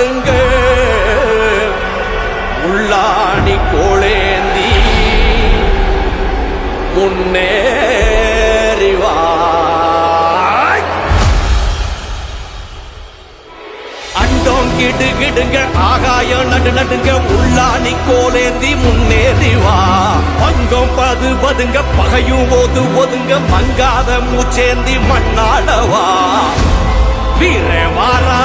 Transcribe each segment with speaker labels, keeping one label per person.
Speaker 1: நடுங்க உள்ளாணி கோளேந்தி முன்னேறிவா அண்டோம் கிடு கிடுங்க ஆகாயம் நடு நடுங்க உள்ளாணி கோலேந்தி முன்னேறிவா பங்கம் பது பதுங்க பகையும் ஓது ஒதுங்க மங்காத மூச்சேந்தி மண்ணாடவா வீரவாரா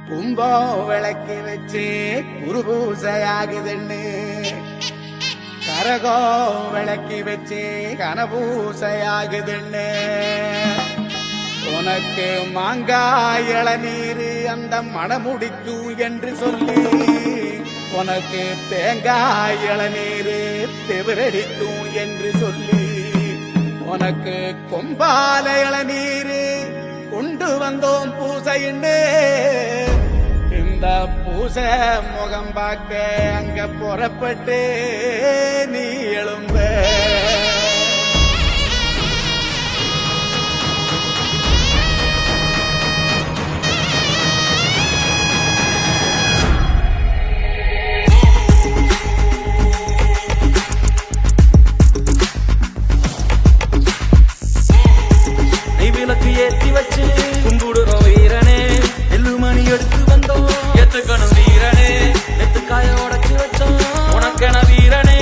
Speaker 2: கும்பம் விளக்கி வச்சு குரு பூசையாகுதுன்னு கரகம் விளக்கி வச்சு கனபூசையாகுதுன்னு உனக்கு மாங்காய் இளநீர் அந்த மணமுடிக்கும் என்று சொல்லி உனக்கு தேங்காய் இளநீர் தெவிரடிக்கும் என்று சொல்லி உனக்கு கொம்பால இளநீர் கொண்டு வந்தோம் பூசைன்னு இந்த பூசை முகம் பார்க்க அங்க புறப்பட்டு நீ எழும்ப
Speaker 3: விளக்கு ஏற்றி வச்சு கும்பிடுறோம் வீரனே எல்லுமணி எடுத்து வந்தோம் எத்துக்கணும் வீரனே எத்துக்காய உடச்சு வச்சோம் உனக்கென வீரனே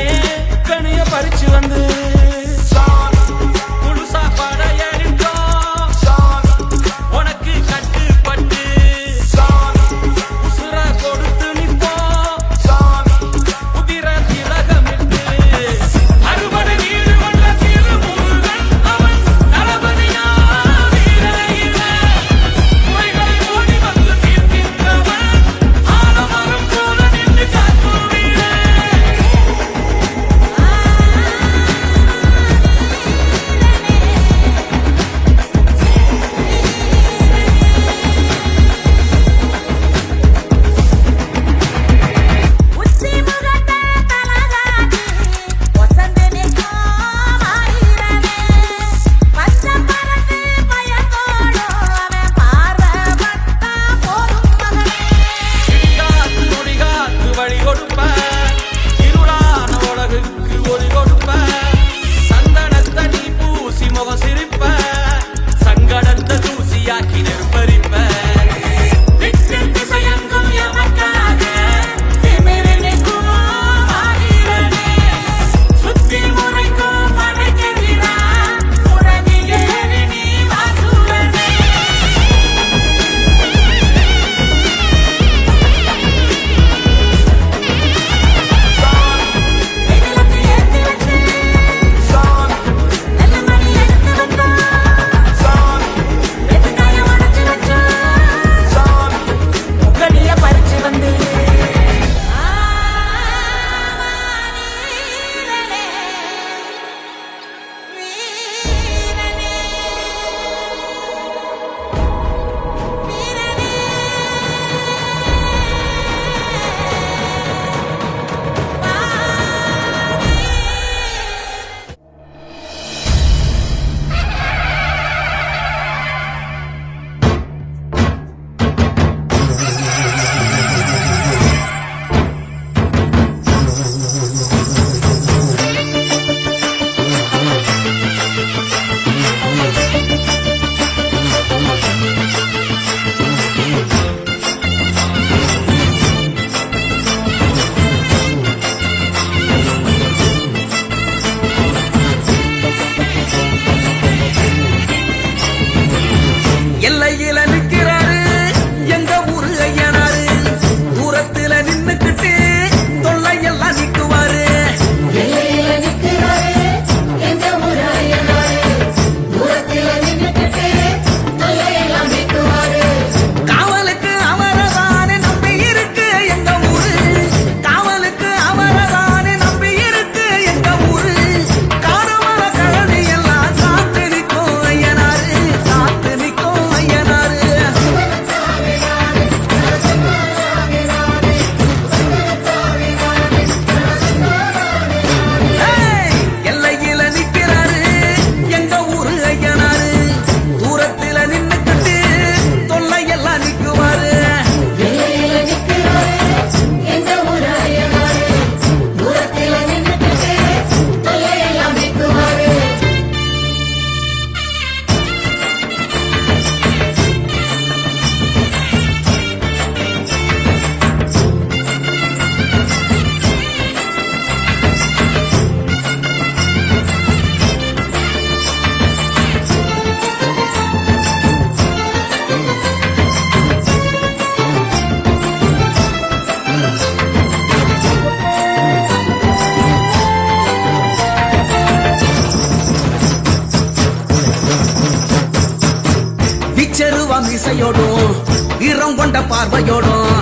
Speaker 4: மீசையோடும் வீரம் கொண்ட பார்வையோடும்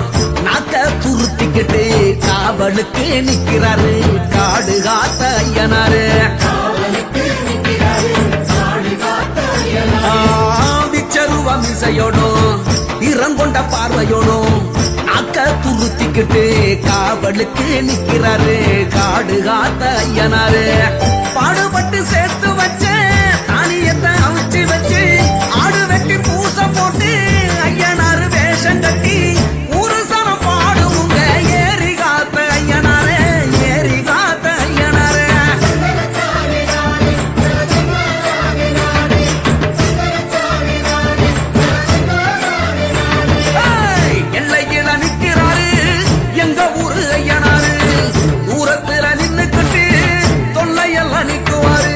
Speaker 4: நாக்க துருத்திக்கிட்டு காவலுக்கு நிக்கிறாரு காடு காத்த ஐயனாரு. விச்சருவ மீசையோடும் வீரம் கொண்ட பார்வையோடும் நாக்க துருத்திக்கிட்டு காவலுக்கு நிக்கிறாரு காடு காத்த ஐயனாரு. பாடுபட்டு சேர்த்து வச்ச தானியத்தை அவிச்சு வச்சு ஆடு வெட்டி பூச போட்டு ஐயனாரு வேஷம் கட்டி ஒரு சனம் பாடுங்க ஏறி காத்த ஐயனாரு ஏறி காத்த ஐயனாரு. எல்லையில நிக்கிறாரு எங்க ஊரு ஐயனாரு தூரத்துல நின்னுக்கிட்டு தொல்லையெல்லாம் நிக்குவாரு.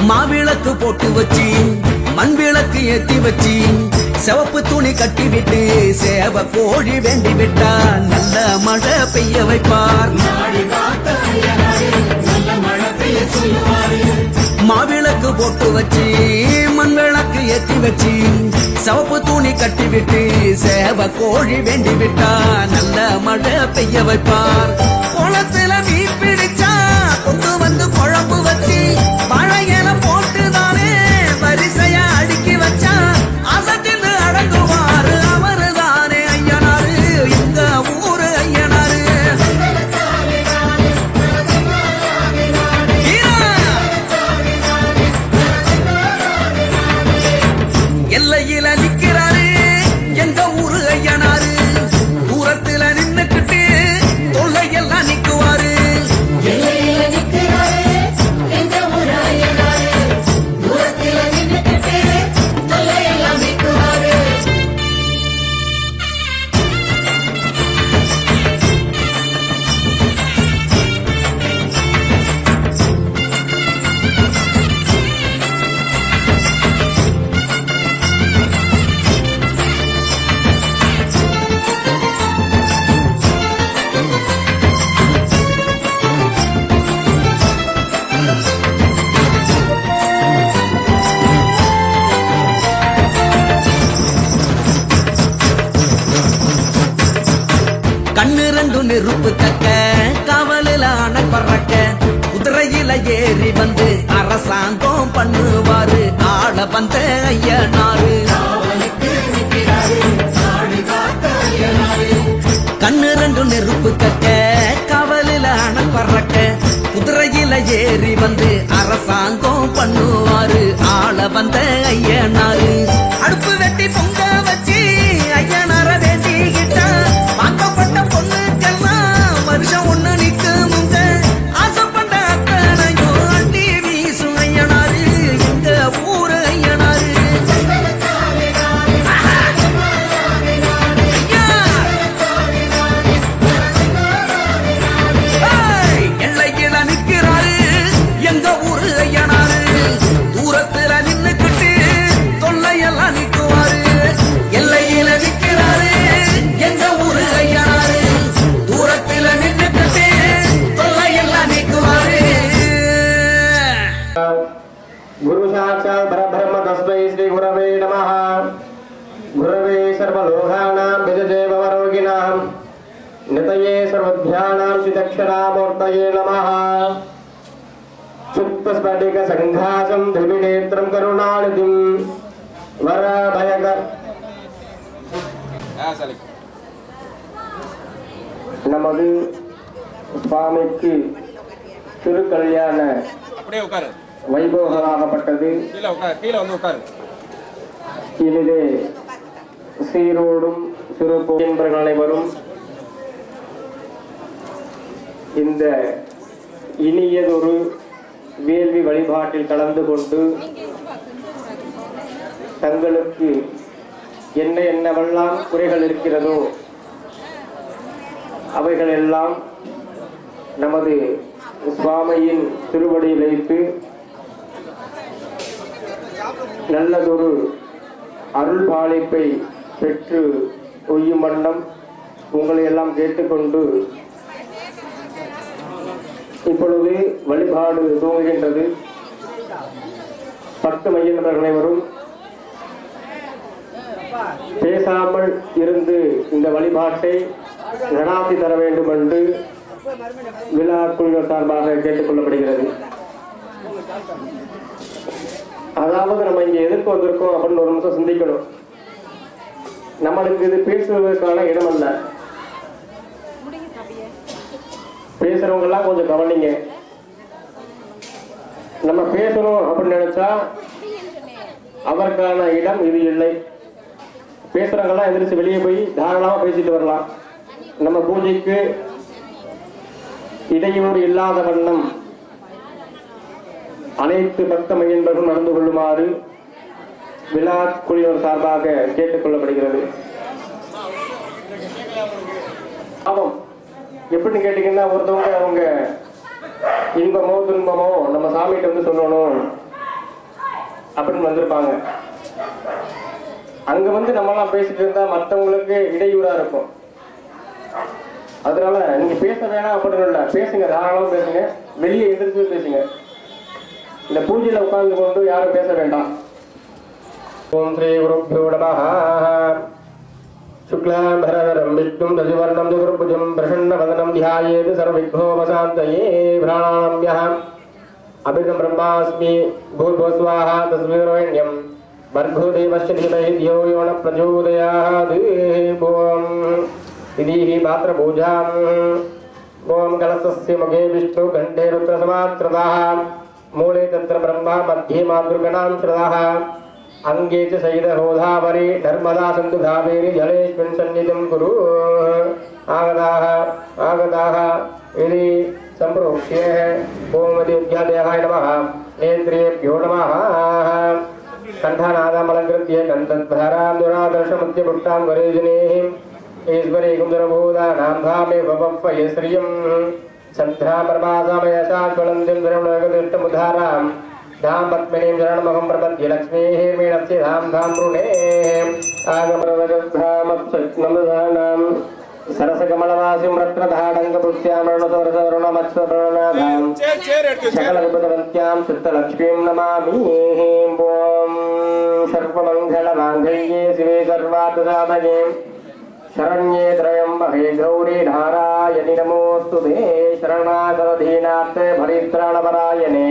Speaker 4: மாவிளக்கு போட்டு வச்சு மண் விளக்கு ஏத்தி வச்சு சிவப்பு துணி கட்டி விட்டு சேவ கோழி வேண்டி விட்டா நல்ல மழை பெய்ய வைப்பார். மாவிளக்கு போட்டு வச்சு மண் விளக்கு ஏத்தி வச்சு சிவப்பு துணி கட்டி விட்டு சேவ கோழி வேண்டி விட்டா நல்ல மழை பெய்ய வைப்பார். குளத்துல மீன் பிடிச்சா கொண்டு வந்து குழம்பு வச்சு பழையன போட்டுதானே வரிசையா அடுக்கி வச்சா அசத்தின்னு அடங்குவாரு அவரு தானே ஐயனாரு எங்க ஊரு ஐயனாரு. எல்லையில நிக்கிறாரு எங்க ஊரு ஐயனாரு தூரத்துல நின்னுக்கிட்டு தொல்லையெல்லாம் நிக்குவாரு. கண்ணு ரெண்டு நெருப்பு தக்க காவலில் ஆன பறக்க குதிரையில ஏறி வந்து அரசாங்கம் பண்ணுவாரு ஆள வந்த ஐயனாரு. கண்ணு ரெண்டு நெருப்பு தக்க காவலில் ஆன பறக்க குதிரையில ஏறி வந்து அரசாங்கம் பண்ணுவாரு ஆள வந்த ஐயனாரு. அடுப்பு வெட்டி பொங்க வச்சு ஐயனார வேண்டிக்கிட்டா வாக்கப்பட்ட பொண்ணுக்கெல்லாம் வருஷம் ஒண்ணு நிக்குமுங்க ஆசைப்பட்ட அத்தனையும் அண்டி வீசும் ஐயனாரு எங்க ஊரு ஐயனாரு. எல்லையில நிக்கிறாரு எங்க ஊரு ஐயனாரு தூரத்துல நின்னுக்கிட்டு தொல்லையெல்லாம் நிக்குவாரு. எல்லையில நிக்கிறாரு எங்க ஊரு ஐயனாரு தூரத்துல நின்னுக்கிட்டு தொல்லையெல்லாம் நிக்குவாரு.
Speaker 5: गुरु साक्षात् परब्रह्म तस्मै श्री गुरवे नमः। गुरवे सर्वलोकानां विजये भवरोगिणां नितये सर्वभ्यानां श्रीदक्षिणामूर्तये नमः। मुक्तस्फटिक संघासं त्रिनेत्रं करुणानिधिं वरभयकर நமது சுவாமிக்கு திருக்கல்யாண
Speaker 2: அப்படியே உட்காரு,
Speaker 5: வைபோகமாகப்பட்டது.
Speaker 2: கீழே வந்து உட்காரு.
Speaker 5: இதிலே சீரோடும் சிறப்பு என்பவர்கள் அனைவரும் இந்த இனியதொரு வேள்வி வழிபாட்டில் கலந்து கொண்டு தங்களுக்கு என்னவெல்லாம் குறைகள் இருக்கிறதோ அவைகள் எல்லாம் நமது சுவாமியின் திருவடியில் வைத்து நல்லதொரு அருள் பாலிப்பை பெற்று ஒய்யும் வண்ணம் உங்களை எல்லாம் கேட்டுக்கொண்டு இப்பொழுது வழிபாடு துவங்குகின்றது. 10 மையநபர்கள் அனைவரும் பேசாமல் இருந்து இந்த வழிபாட்டை நடாத்தி தர வேண்டும் என்று விழா குழுவினர் சார்பாக கேட்டுக்கொள்ளப்படுகிறது. அதாவது நம்ம இங்க எதிர்ப்பு வந்திருக்கோம் அப்படின்னு ஒரு நிமிஷம் சிந்திக்கணும். நம்மளுக்கு இது பேசுவதற்கான இடம் அல்ல. பேசுறவங்க எல்லாம் கொஞ்சம் கவனிங்க. நம்ம பேசணும் அப்படின்னு நினைச்சா அவருக்கான இடம் இது இல்லை. பேசுறவங்க எல்லாம் எதிர்த்து வெளியே போய் தாராளமா பேசிட்டு வரலாம். நம்ம பூஜைக்கு இடையூறு இல்லாத வண்ணம் அனைத்து பக்த மையன்பர்களும் நடந்து கொள்ளுமாறு விழா குழுவினர் சார்பாக கேட்டுக்கொள்ளப்படுகிறது. ஆமாம், எப்படின்னு கேட்டீங்கன்னா ஒருத்தவங்க அவங்க இன்பமோ துன்பமோ நம்ம சாமிகிட்ட வந்து சொல்லணும் அப்படின்னு வந்திருப்பாங்க. அங்க வந்து நம்மலாம் பேசிட்டு இருந்தா மற்றவங்களுக்கு இடையூறா இருக்கும். அதனால நீங்க பேச வேணாம் அப்படின்னு இல்லை, பேசுங்க, தாராளமா பேசுங்க, வெளியே எதிர்த்து பேசுங்க. இந்த பூஜையில உட்கார்ந்து கொண்டு யாரும் பேச வேண்டாம். ஓம் ஸ்ரீ குருப்யோ நமஹ. शुक्लांबरधरं विष्णुं दधिवर्णं चतुर्भुजं प्रसन्नवदनं ध्यायेत् सर्वविघ्नोपशान्तये प्राणायाम्यः अभिगम ब्रह्मास्मि भूर्भुवः स्वाहा तस्मै भर्गो देवस्य धीमहि धियो यो न प्रचोदयात् ॐ विधिः पात्रपूजाम् ॐ कलशस्य मुखे विष्णु कण्ठे रुद्रसमाश्रितः मूले तत्र ब्रह्मा मध्ये मातृगणां श्रितः अंगे च सहित गोदावरी नर्मदा सिंधु कावेरी जलेस्मिन् सन्निधिं कुरु आगताः इति सम्प्रोक्ष्य ओम देव्यादेहाय नमः नेत्रेभ्यो नमः कण्ठनादमलङ्कृत्य कण्ठद्वारां दुरादर्शमुच्चपुष्टां वरेजनेः ईश्वरे कुन्दरभूतानां धामे भवप्पय श्रियं सन्ध्याप्रभासामयशाश्वलन्तिं दुरमुदृष्टमुद्धारां धाम पद्मिनीं शरणमहं प्रपद्ये लक्ष्मीः मीनस्य धाम धाम ऋणे आगमरवगद्धामप्सनमदानां सरसकमलवासिं रत्नधाडङ्गपुष्यामरणसवरसवरणमत्सवरणनाथां सकलविपदवन्त्यां सिद्धलक्ष्मीं नमामि ॐ सर्वमङ्गलमाङ्गल्ये शिवे सर्वार्थसाधके शरण्ये त्र्यम्बके गौरी नारायणि नमोऽस्तुते शरणागतदीनार्थे परित्राणपरायणे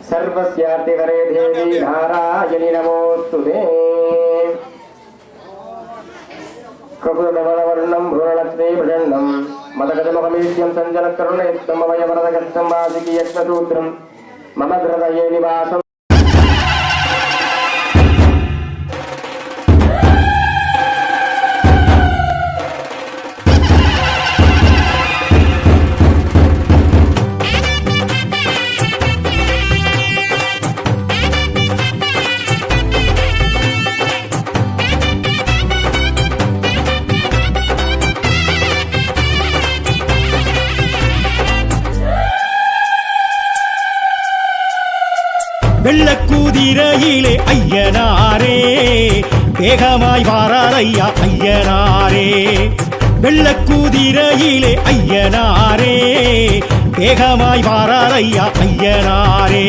Speaker 5: सर्वस्यार्थिकरे देवी नारायणि नमोऽस्तुते ककुलधवलवर्णं भ्रूणलक्ष्मी प्रचण्डं मदगजमकमीड्यं सञ्जनकरुणयुक्तमवयवरदगस्तं वासिकीयक्ष्मसूत्रं मम हृदये निवासम्
Speaker 1: வெள்ளக்கூதிரையிலே ஐயனாரே வேகமாய் வாராரையா ஐயனாரே வெள்ளக்கூதிரையிலே ஐயனாரே வேகமாய் வாராரையா ஐயனாரே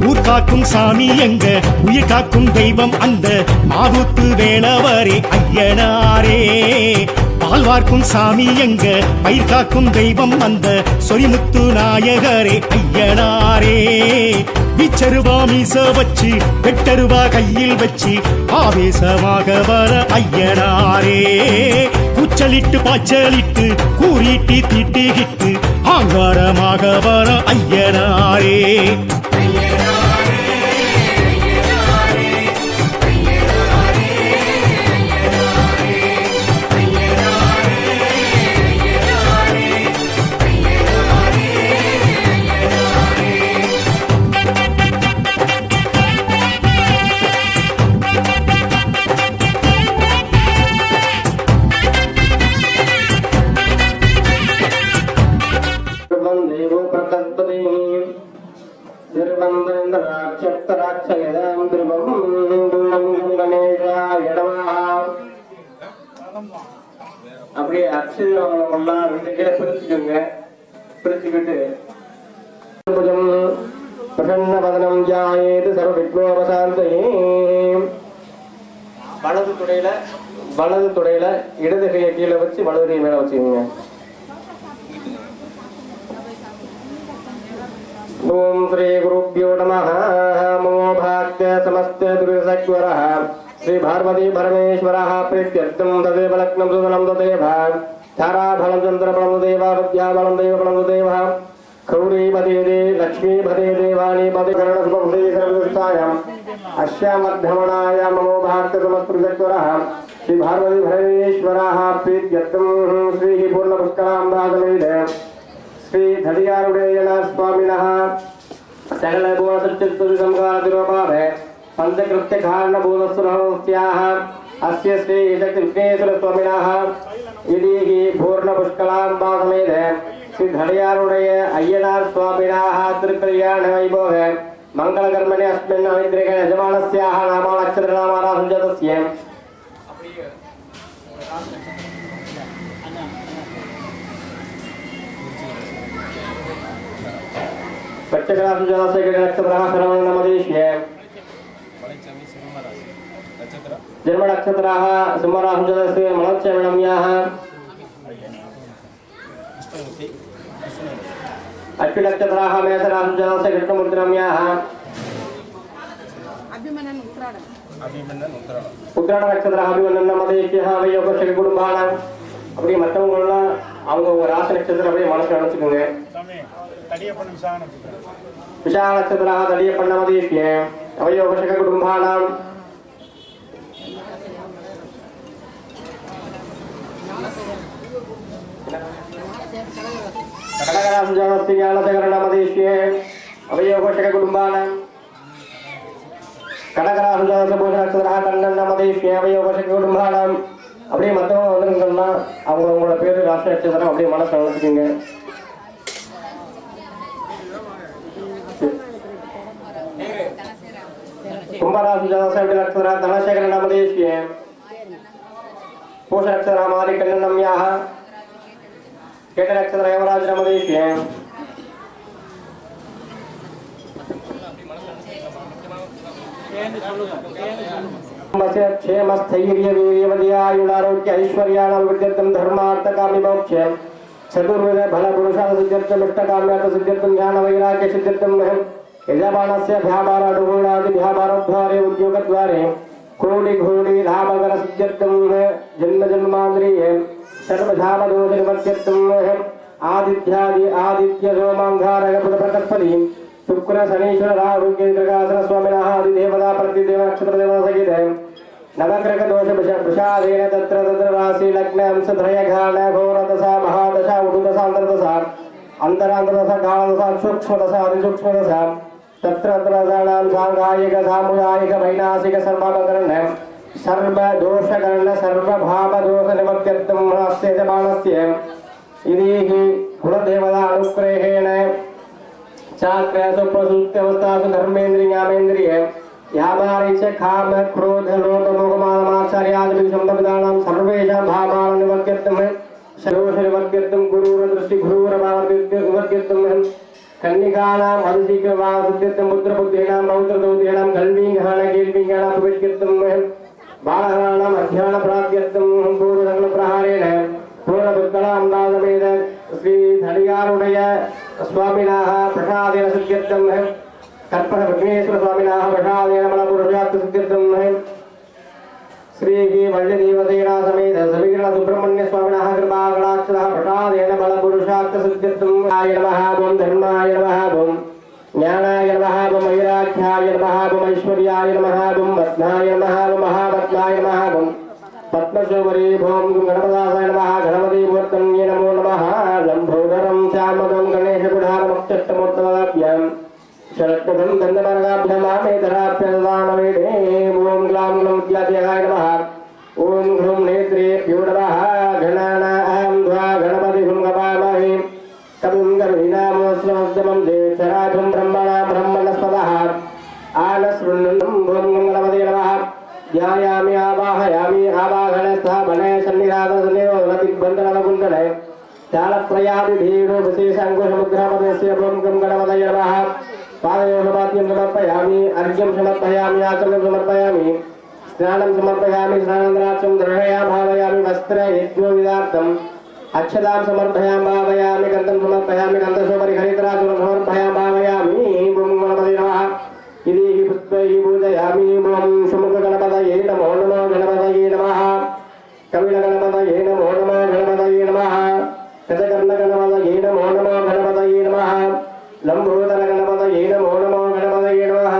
Speaker 1: ஊர் காக்கும் சாமி எங்க உயிர் காக்கும் தெய்வம் அந்த மாவுத்து வேளவரே ஐயனாரே பால் பார்க்கும் சாமி எங்க பயிர் காக்கும் தெய்வம் அந்த சொரிமுத்து நாயகரே ஐயனாரே விச்சருவா மீச வச்சு வெட்டருவா கையில் வச்சு ஆவேசமாக வர ஐயனாரே கூச்சலிட்டு பாய்ச்சலிட்டு கூறிட்டு தீட்டிகிட்டு ஆங்காரமாக வர ஐயனாரே
Speaker 5: அப்படியே அக்ஷரம் ரெண்டு கீழே பிரிச்சுக்கோங்க. பிரிச்சுக்கிட்டு பிரசன்ன பதனம் ஜாயேது சர்வ விக்னோபசாந்தயே. வலது துடையில இடது கையை கீழே வச்சு வலது கை மேல வச்சுக்கோங்க. ஓம் ஸ்ரீ குருப்யோ நமः. நமோ பாக்ய சமஸ்த துரிசக்வரः श्री पार्वती परमेश्वरः प्रीत्यर्थं तदेव लग्नं सुदनं तदेव ताराफलं चन्द्रफलं तदेव विद्याफलं दैवफलं तदेव गौरीपदे लक्ष्मीपदे देवानी पदकरणसुभे सर्वदुष्टायाम् अस्यामद्धमणाय ममो भारतसमस्पृशक्वरः श्री पार्वती परमेश्वरः प्रीत्यर्थं श्री पूर्णपुष्कराम्बासमेध श्री धडियारुडेयन स्वामिनः सकल गुणसच्चित्तु संघातिरोपाभे पंचकृत्य कारणभूतस्वभावस्याः अस्य श्री विघ्नेश्वर स्वामिनः यदि पूर्ण पुष्कलाम्बासमेत श्री धडियारुडय अय्यनार स्वामिनः त्रिकल्याण वैभव मंगलकर्मणे अस्मिन् अविद्रेक यजमानस्याः नामानक्षत्रनामारासञ्जातस्य पट्टकरासुजातस्य नक्षत्रः सर्वनामदेश्य जन्म नक्षत्राः सिंहरासुजातस्य मनोच्चरणम्याः अश्विन नक्षत्राः मेषरासुजातस्य कृष्णमूर्तिरम्याः உத்திராட நட்சத்திரம் அபிமன்னன் நமதேக்கியா வையோகோஷக குடும்பானாம். அப்படியே மற்றவங்களாம் அவங்க ராசி நட்சத்திரம் அப்படியே மனசுல நினைச்சுக்கோங்க. விஷாக நட்சத்திரம் தடியப்பன் நமதேக்கிய வையோகோஷக குடும்பானாம். கடகராசுஜானஸ்தியானதகரணமதேஷ்யே அவயோகோஷக குடும்பானாம். கடகராசுஜானசபோஷநக்ஷத்திரா கண்ணன்னமதேஷ்யே அவயோகோஷக குடும்பானாம். அப்படியே மற்றவங்க வந்துருங்கன்னா அவங்களோட பேரு ராசி நட்சத்திரம் அப்படியே மனசுல நினைச்சுக்கோங்க. कुंभराशुजातस्य धनशेखरनामदेशीये पोषनक्षत्रमादि कन्नम्याः केटनक्षत्र यमराजनामदेशीये क्षेमस्थैर्यवीर्यवद्यायुणारोग्य ऐश्वर्याणाभिवृद्ध्यर्थं धर्मार्थकामिमोक्षं चतुर्विध फलपुरुषार्थसिद्ध्यर्थमिष्टकाम्यार्थसिद्ध्यर्थं ज्ञानवैराग्यसिद्ध्यर्थं यजमानस्य व्यापारादिव्यापारद्वारे उद्योगद्वारे कोटि घोटि लाभकरसिद्ध्यर्थं जन्मजन्मान्तरीय सर्वधामदोषनिवर्त्यर्थं आदित्य सोमाङ्गारकपदप्रकस्पति शुक्र शनीश्वर राहुकेन्द्रकासन स्वामिनः आदिदेवता प्रतिदेव नक्षत्रदेवता सहित नवग्रह दोष प्रसादेन तत्र राशि लग्न अंशत्रयघान घोरदशा महादशा उडुदशा अंतर्दशा अंतरांतरदशा कालदशा सूक्ष्मदशा अतिसूक्ष्मदशा तत्र दशानां सांगायिक सामुदायिक वैनाशिक सर्वापकरण सर्वदोषकरण सर्वभावदोषनिवर्त्यर्थं अस्य यजमानस्य इति कुलदेवता अनुग्रहेण चाक्रासु प्रसुप्त्यवस्थासु धर्मेन्द्रियामेन्द्रिय यामारिच काम क्रोध लोभ मोहमानमाचार्यादिभिः सम्बद्धानां सर्वेषां भावानां निवर्त्यर्थं सर्वोषनिवर्त्यर्थं गुरुरदृष्टि गुरुरभावनिवर्त्यर्थं कन्निकानाम् अधिशीघ्रवासिद्ध्यर्थं पुत्रपुत्रीणां पौत्रदौत्रीणां कल्वीङ्घाण केल्वीङ्घाणां प्रविष्यर्थं बालकानाम् अध्ययनप्राप्त्यर्थं पूर्वसङ्गप्रहारेण பூர்ணபுத்தளாம்பாதமேத ஸ்ரீ தடியாருடைய சுவாமினாக பிரசாதேன சித்தியர்த்தம் கற்பக விக்னேஸ்வர சுவாமினாக பிரசாதேன மலபுருஷார்த்த சித்தியர்த்தம் श्री वल्लदेवसेना समेत सविग्रह सुब्रह्मण्य स्वामिनः कृपाकटाक्षः प्रसादेन बलपुरुषार्थ सिद्ध्यर्थमाय नमः ओं धर्माय नमः ओं ज्ञानाय नमः ओं वैराग्याय नमः ओं ऐश्वर्याय नमः ओं रत्नाय नमः ओं महारत्नाय नमः ओं पद्मशोभरे ओं गणपदाय नमः गणपतिमूर्तये नमो नमः लम्बोदरं चामदं गणेशकुठारमक्षष्टमूर्तमदाभ्यां शरत्पदं दण्डमार्गाभ्यमामेतराभ्यदानवेदे ओं ग्लां ग्लौद्याय नमः ओं ह्रूं नेत्रेभ्यो नमः गणानां द्वा गणपतिं गवामहे कविं गरुडामोऽस्मद्दमं देवचराजं ब्रह्मणा ब्रह्मणस्पदः आनशृण्वं ओं गणपते नमः ध्यायामि आवाहयामि आवाहनस्थापने सन्निधानसन्निरोधनदिग्बन्धनकुण्डले चालप्रयादिधीरो विशेषाङ्कुशमुद्रापदस्य ओं गणपतये नमः पादयोः पाद्यं समर्पयामि अर्घ्यं समर्पयामि आचमनं समर्पयामि स्नानं समर्पयामि स्नानानन्तरं दर्शयामि भावयामि वस्त्रे यज्ञोविदार्थम् अक्षतां समर्पयामि भावयामि गन्धं समर्पयामि गन्धसोपरि हरिद्रासुरं समर्पयामि भावयामि ओं गणपते नमः इति पुष्पैः पूजयामि ओं सुमुखगणपतये नमो नमो गणपतये नमः कविलगणपतये नमो नमो गणपतये नमः गजकर्णगणपतये नमो नमो गणपतये नमः लंबोदर गणपतये नमो नमो गणपतये नमः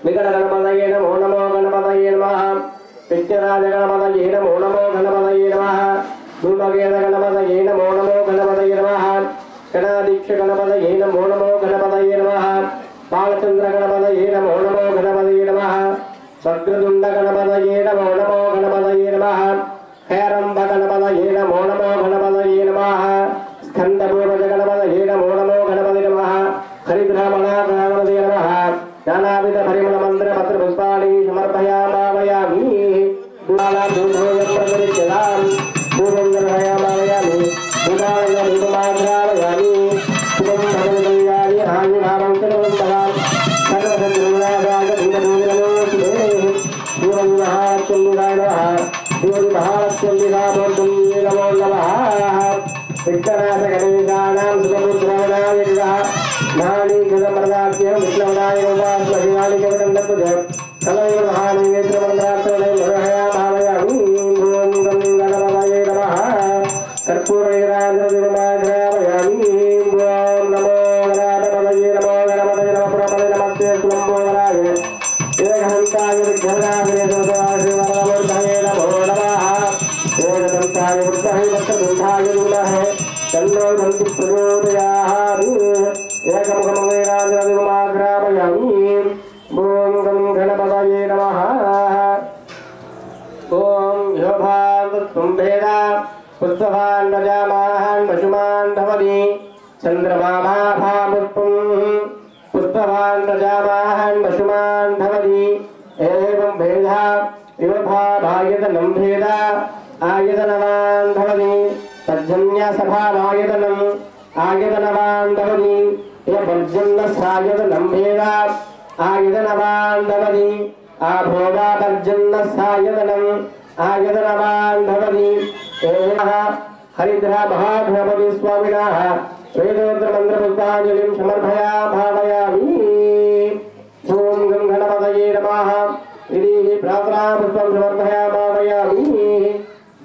Speaker 5: विकट गणपतये नमो नमो गणपतये नमः पित्यराज गणपतये नमो नमो गणपतये नमः धूमकेत गणपतये नमो नमो गणपतये नमः गणाधीक्ष गणपतये नमो नमो गणपतये नमः बालचंद्र गणपतये नमो नमो गणपतये नमः वक्रतुंड गणपतये नमो नमो गणपतये नमः हैरंब गणपतये नमो नमो गणपतये नमः स्कंदपूर्वज गणपतये नमो नमो गणपतये नमः हरिद्रामणा गणपतये नमः नानाविध परिमल मंत्र पत्र पुष्पाणि समर्पयामि गुणानां दूधोयं प्रदर्शयामि पूर्वं दर्शयामि गुणानां दीपमाघ्रामयामि शुभं भगवदयानि आयुर्भावं सर्वं सर्वसद्गुणादाय धीमधूमिनमोऽस्तुते पूर्वं महाचण्डिकाय नमः पूर्वं महाचण्डिकामूर्तं नमो नमः विघ्ननाश गणेशानां सुखमुद्राणाय नमः नानी कृतमर्दाभ्यं विष्णवनाय उपास्महिमानि कवितं दत्तुते कलयो महानैवेद्यमन्त्रार्थने निर्वहयामि ॐ गं गणपतये नमः कर्पूरैराजनमाघ्रामयामि ॐ नमो गणपतये नमो गणपतये नमः पुरपदे नमस्ते सुलम्बोदराय एकहन्ताय विघ्ननाशने सर्वदाशिवरमूर्धये नमो नमः एकदन्ताय वृद्धये वक्रतुण्डाय नमः चन्द्रो बन्धु प्रचोदयामि एकमुखमङ्गलराजनमाघ्रामयामि ॐ गं गणपतये नमः ॐ योभान्तत्वं भेदा पुष्पवान् प्रजामान् पशुमान् भवति चन्द्रमाभापुष्पं पुष्पवान् प्रजामान् पशुमान् भवति एवं भेदा योभाभायतनं भेदा आयतनवान् भवति पर्जन्यसभावायतनम् आयतनवान् भवति पर्जन्यसायतनं भेदा आयतनवान् भवति आभोगा पर्जन्यसायतनम् आयतनवान् भवति हरिद्रा महागणपति स्वामिनः वेदोत्तरमन्त्रपुष्पाञ्जलिं समर्पयामि ॐ गं गणपतये नमः इति प्रार्थनापुष्पं समर्पयामि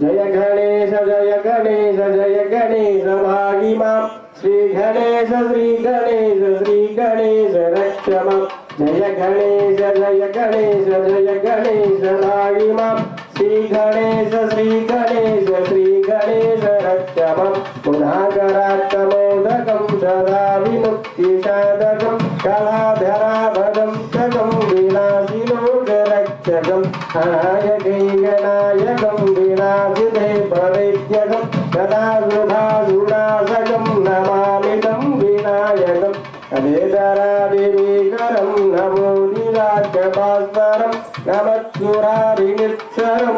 Speaker 5: जय गणेश जय गणेश जय गणेश भागि मां श्री गणेश श्री गणेश श्री गणेश रक्ष मां जय गणेश जय गणेश जय गणेश भागि मां श्री गणेश श्री गणेश श्री गणेश रक्ष मां पुनाकरात्तमोदकं सदा विमुक्तिसाधकं कलाधराभदं चकं विनाशिलोकरक्षकं अनायकैकनायकं विनाशिते परित्यकं सदा शुभाशुनाशकं नमामि तं विनायकं कलेधरादिवीकरं नमोदिराजभास्करं नमत्सुरारिनिश्चरं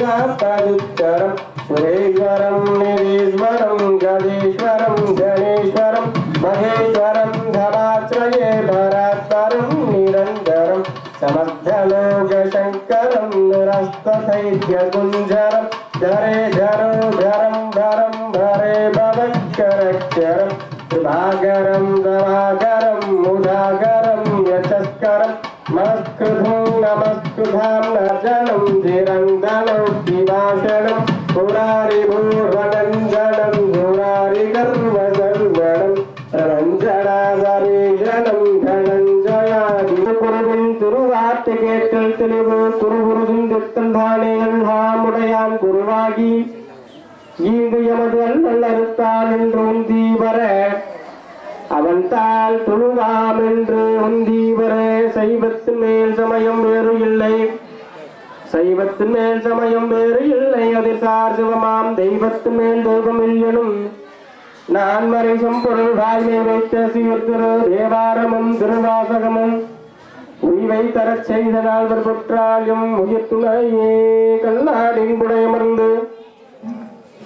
Speaker 5: नदादिगापदुच्चरं सुरेश्वरं निरीश्वरं गणेश्वरं गणेश्वरं महेश्वरं धमाश्रये परात्परं निरन्तरं समस्तलोकशङ्करं निरस्तदैत्यकुञ्जरं धरे धरो धरम धरम धरे भवत्करक्षरम भागरम दवागरम मुदागरम यचस्करम नमस्कृतं नमस्कृतां नर्जनं धीरन्दनं दिवाशनं पुरारिभूर्वनन्दनं धुरारिगर्वसर्वणं रञ्जनादरीशनं धनञ्जयादि குருவின் திருவார்த்தை கேட்டல் தெளிவு குருகுருவின் திட்டந்தானே எல்லாமுடையான் குருவாகி ஈண்டு எமது அல்லறுத்தால் என்று உந்தி வர அவன் தாள் தொழுவாம் என்று உந்தி வர சைவத்தின் மேல் சமயம் வேறு இல்லை சைவத்தின் மேல் சமயம் வேறு இல்லை அதில் சார் சிவமாம் தெய்வத்தின் மேல் தெய்வம் இல்லனும் நான் மறை செம்பொருள் வாய்மை வைத்த சீர்திரு தேவாரமும் திருவாசகமும் உய்வை தரச் செய்த நால்வர் புற்றாலும் உயிர்த்துணையே கண்ணாடிங்குடையமர்ந்து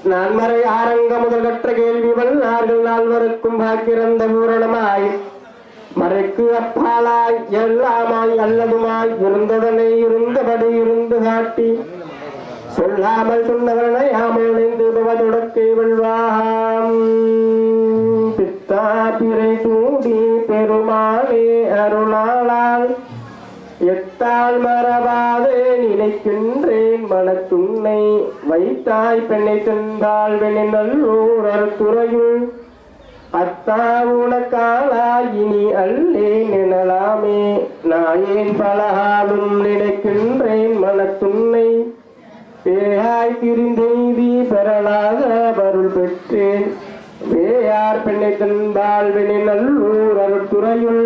Speaker 5: நான் மறை ஆரங்க முதல் கற்ற கேள்விகள் நார்கள் நால்வருக்கும் பாக்கிறந்த பூரணமாய் மறைக்கு அப்பாலாய் எல்லாமாய் அல்லதுமாய் இருந்ததனை இருந்தபடி இருந்து காட்டி சொல்லாமல் சொன்னவனை ஆமணிந்து பவதுடக்கை வெல்வாம் பித்தா பிறை சூடி பெருமாளே அருளாளால் எத்தால் மரபாதே நினைக்கின்றேன் மனத்துன்னை வைத்தாய் பெண்ணை சென்றால் வெண்ணல்லூர் அறுத்துறையுள் அத்தா உனக்காலாயினி அல்லேன் எனலாமே நாயேன் பலகாலும் நினைக்கின்றேன் மனத்துன்னை பேயாய் திரிந்தெய்தி பெறலாக அருள் பெற்றேன் வேயார் பெண்ணை தந்தாள் வெண்ணல்லூர் அறுத்துறையுள்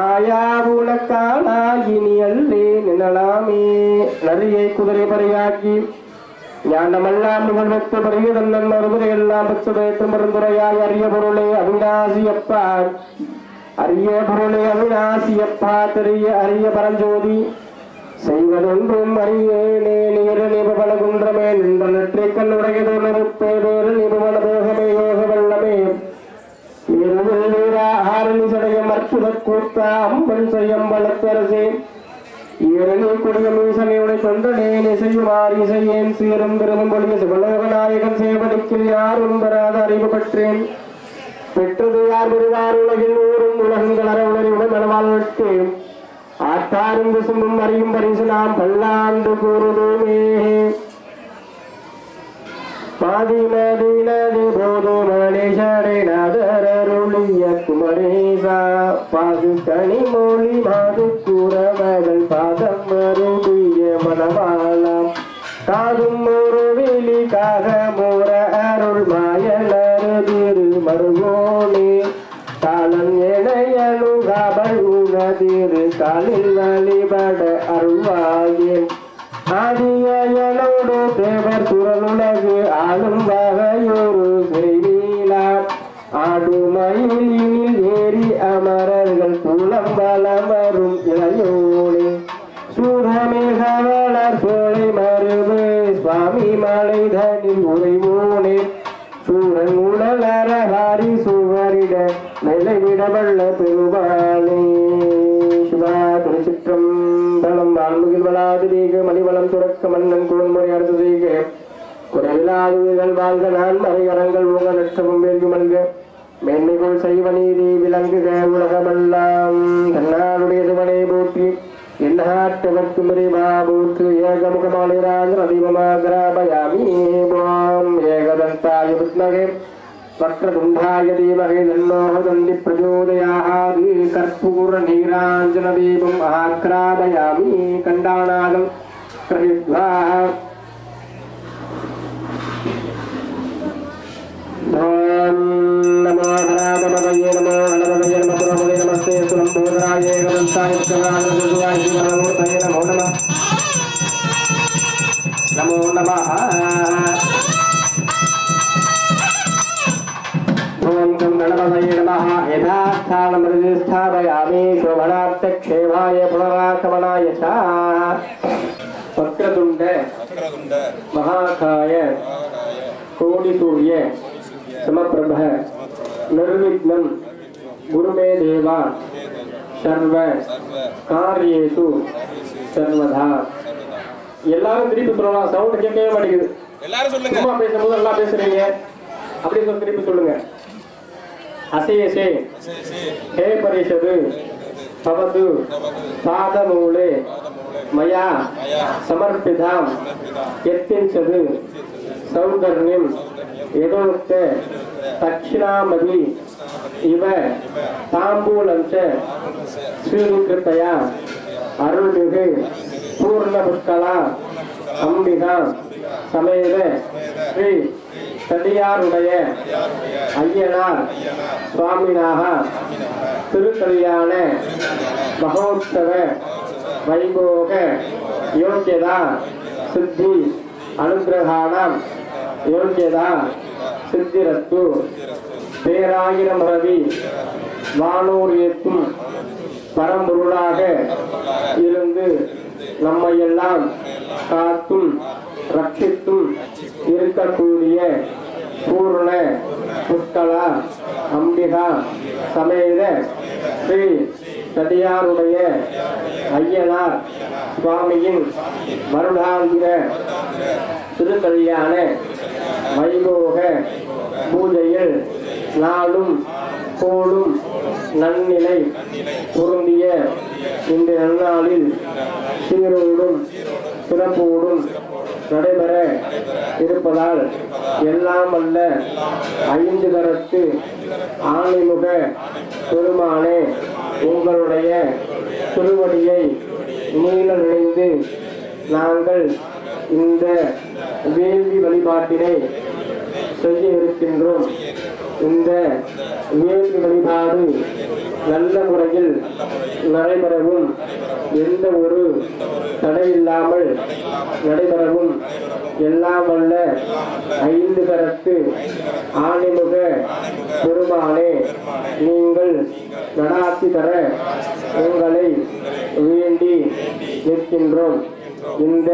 Speaker 5: ஆயா உனக்காலாயினி அல்லே நினலாமே நரியை குதிரை பறையாக்கி ஞானமெல்லாம் நிகழ்வத்து பறிய தன்னன் மறுமுறை எல்லாம் பெற்றதேற்று மருந்துரையாய் அரிய பொருளே அவிநாசியப்பா அரிய பொருளே அவிநாசியப்பா தெரிய அரிய பரஞ்சோதி செய்வதொன்றும் அறியேனே நீர நிபபல குன்றமே நின்ற நெற்றி கண்ணுடையதோ நெருப்பே வேறு நிபவன போகமே யோக வெள்ளமே ஆரணிசடைய அற்புத கூத்தா அம்பன் செய்யம் வளத்தரசே ஈரணி கொடிய மீசனையுடை கொண்டனே இசையுமாறு இசையேன் சீரும் பெருமும் பொழிய சிவலோகநாயகன் சேவடிக்கில் யாரும் பெறாத அறிவு பெற்றேன் பெற்றது யார் பெறுவார் உலகில் ஊரும் உலகங்கள் அறவுணரிவுடன் மனவாழ்விட்டு ஆத்தாரும் விசும்பும் அறியும் பரிசு நாம் பல்லாண்டு கூறுதுமே பாதிமதினது போது மணேஷரே நகரருளிய குமரேசா பாது கனிமொழி மாது கூறமகள் பாதம் மருடிய மனவாளாம் காதும் ஒரு வெளிக்காக மூற அருள் மாயலரு திரு மருகோனே காலன் எனையனுகாபல் உனதிரு காலில் வழிபட அருள்வாயே ஆதியனோடு தேவர் சுரனுலகு ஆளும் வகையொரு செய்வீலா ஆடுமயிலினில் ஏறி அமரர்கள் சூளம் பலமரும் இளையோனே சூரமேகவளர் சோலை மருவு சுவாமி மலை தனில் உறைவோனே சூரன் உடலரஹாரி சுவரிட நிலைவிட வல்ல பெருவானே சிவா திருச்சிற்றம்பலம் வாழ்முகில் வளாது தீக மணிவளம் சுரக்க மன்னன் கோன்முறை அரசு செய்க குறைவிலாதுகள் வாழ்க நான் மறைகரங்கள் உங்க நட்சமும் வேல்கு மல்க மேன்மைகள் செய்வ நீதி விளங்குக உலகமெல்லாம் தன்னாருடைய சிவனை போற்றி என்னாட்டவர்க்கு மிரிவா போற்று ஏகமுகமாளிராஜ அதிபமாகராபயாமி ஓம் ஏகதந்தாய வித்மகே வக்ரதுண்டாய தீமகே தன்னோஹ தந்தி பிரச்சோதயாத் கற்பூர நீராஞ்சன தீபம் ஆக்ராபயாமி கண்டாநாதம் கிருஹித்வா ஓம் நமோ ஹராதபதயே நமோ ஹரபதயே நமோ பிரபதயே நமஸ்தே சுலம்போதராய ஏகதந்தாய வித்மகாய ஜீவனமூர்த்தயே நமோ நமः நமோ நமः ஓம் கம் கணபதயே நமः யதாஸ்தானமிருதி ஸ்தாபயாமி சோபனார்த்தக்ஷேமாய புனராகமனாய ச வக்ரதுண்ட மகாகாய கோடிசூரிய समप्रभ निर्विघ्नं गुरुमे देवा सर्व कार्येषु सर्वदा எல்லாரும் திருப்பி சொல்லலாம், சவுண்ட் கேட்கவே மாட்டேங்குது.
Speaker 2: எல்லாரும் சொல்லுங்க.
Speaker 5: சும்மா பேசும்போது நல்லா பேசுறீங்க, அப்படியே சொல்லி திருப்பி சொல்லுங்க. அசேஷே ஹே பரிஷது பவது பாதமூலே மயா சமர்ப்பிதாம் யத்தின்சது சௌதர்ணியம் யதோக்த தக்ஷிணாமதி இவ தாம்பூலஞ்ச ஸ்ரீகிருத்தயா அருள்மிகு பூர்ண புஷ்கலா அம்பிகா சமேத ஸ்ரீ தடியாருடைய ஐயனார் சுவாமினாக திருக்கல்யாண மகோத்சவ வைபோக யோக்கியதா சித்தி அனுகிரகாணம் யோக்கியதா சித்திரஸ்து. பேராயிரம் ரவி வானூர் ஏற்றும் பரம்பொருளாக இருந்து நம்மையெல்லாம் காத்தும் ரட்சித்தும் இருக்கக்கூடிய பூர்ண புஷ்கலா அம்பிகா சமேத ஸ்ரீ தடியாருடைய ஐயனார் சுவாமியின் வருடாந்திர திருக்கல்யாண வைபோக பூஜையில் நாளும் கோளும் நன்னிலை பொருந்திய இந்த நன்னாளில் சீரோடும் சிறப்போடும் நடைபெற இருப்பதால் எல்லாம் அல்ல ஐந்து கரத்து ஆணைமுக பெருமானே உங்களுடைய திருவடியை நீள நினைந்து நாங்கள் இந்த வேள்வி வழிபாட்டினை செய்ய இருக்கின்றோம். இந்த வேள்வி வழிபாடு நல்ல முறையில் நடைபெறவும் எந்த ஒரு தடையில்லாமல் நடைபெறவும் எல்லாம் வல்ல ஐந்து கரத்து ஆணைமுக பெருமானே நீங்கள் நடாத்தி தர உங்களை வேண்டி நிற்கின்றோம். இந்த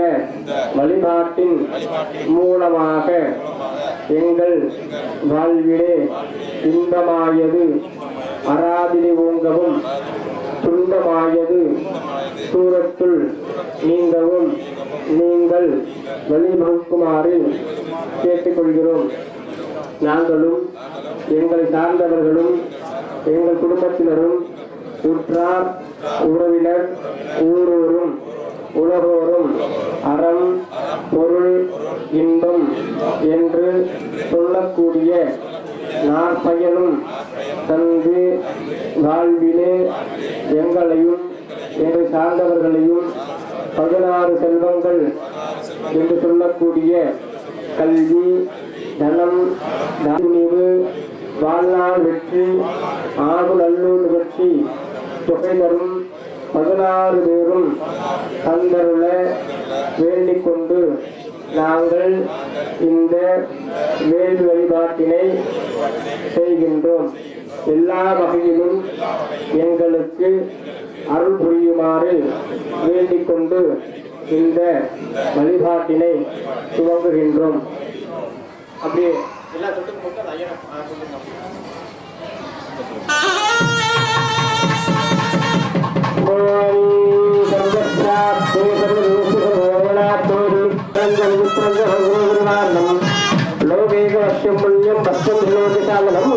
Speaker 5: வழிபாட்டின் மூலமாக எங்கள் வாழ்விலே இன்பமாயது அராதினி ஓங்கவும் துன்பமாயது சூரத்துள் நீங்கவும் நீங்கள் வழிவகுக்குமாறு கேட்டுக்கொள்கிறோம். நாங்களும் எங்களை சார்ந்தவர்களும் எங்கள் குடும்பத்தினரும் உற்றார் உறவினர் ஊரோரும் உலகோரும் அறம் பொருள் இன்பம் என்று சொல்லக்கூடிய நாற்பயனும் தந்து வாழ்விலே எங்களையும் எங்கள் சார்ந்தவர்களையும் 16 செல்வங்கள் என்று சொல்லக்கூடிய கல்வி, தனம், துணிவு, வாழ்நாள் வெற்றி, ஆகு நல்லூர் நிகழ்ச்சி தொகை தரும் 16 பேரும் தந்தருள வேண்டிக் கொண்டு நாங்கள் இந்த வேள்வி வழிபாட்டினை செய்கின்றோம். எல்லா வகையிலும் எங்களுக்கு அருள் புரியுமாறு வேண்டிக் கொண்டு இந்த வழிபாட்டினை துவங்குகின்றோம். அப்படியே எல்லா லோகேகவசியம் புண்ணியம் பஸ்யம் லோகிசாமனம்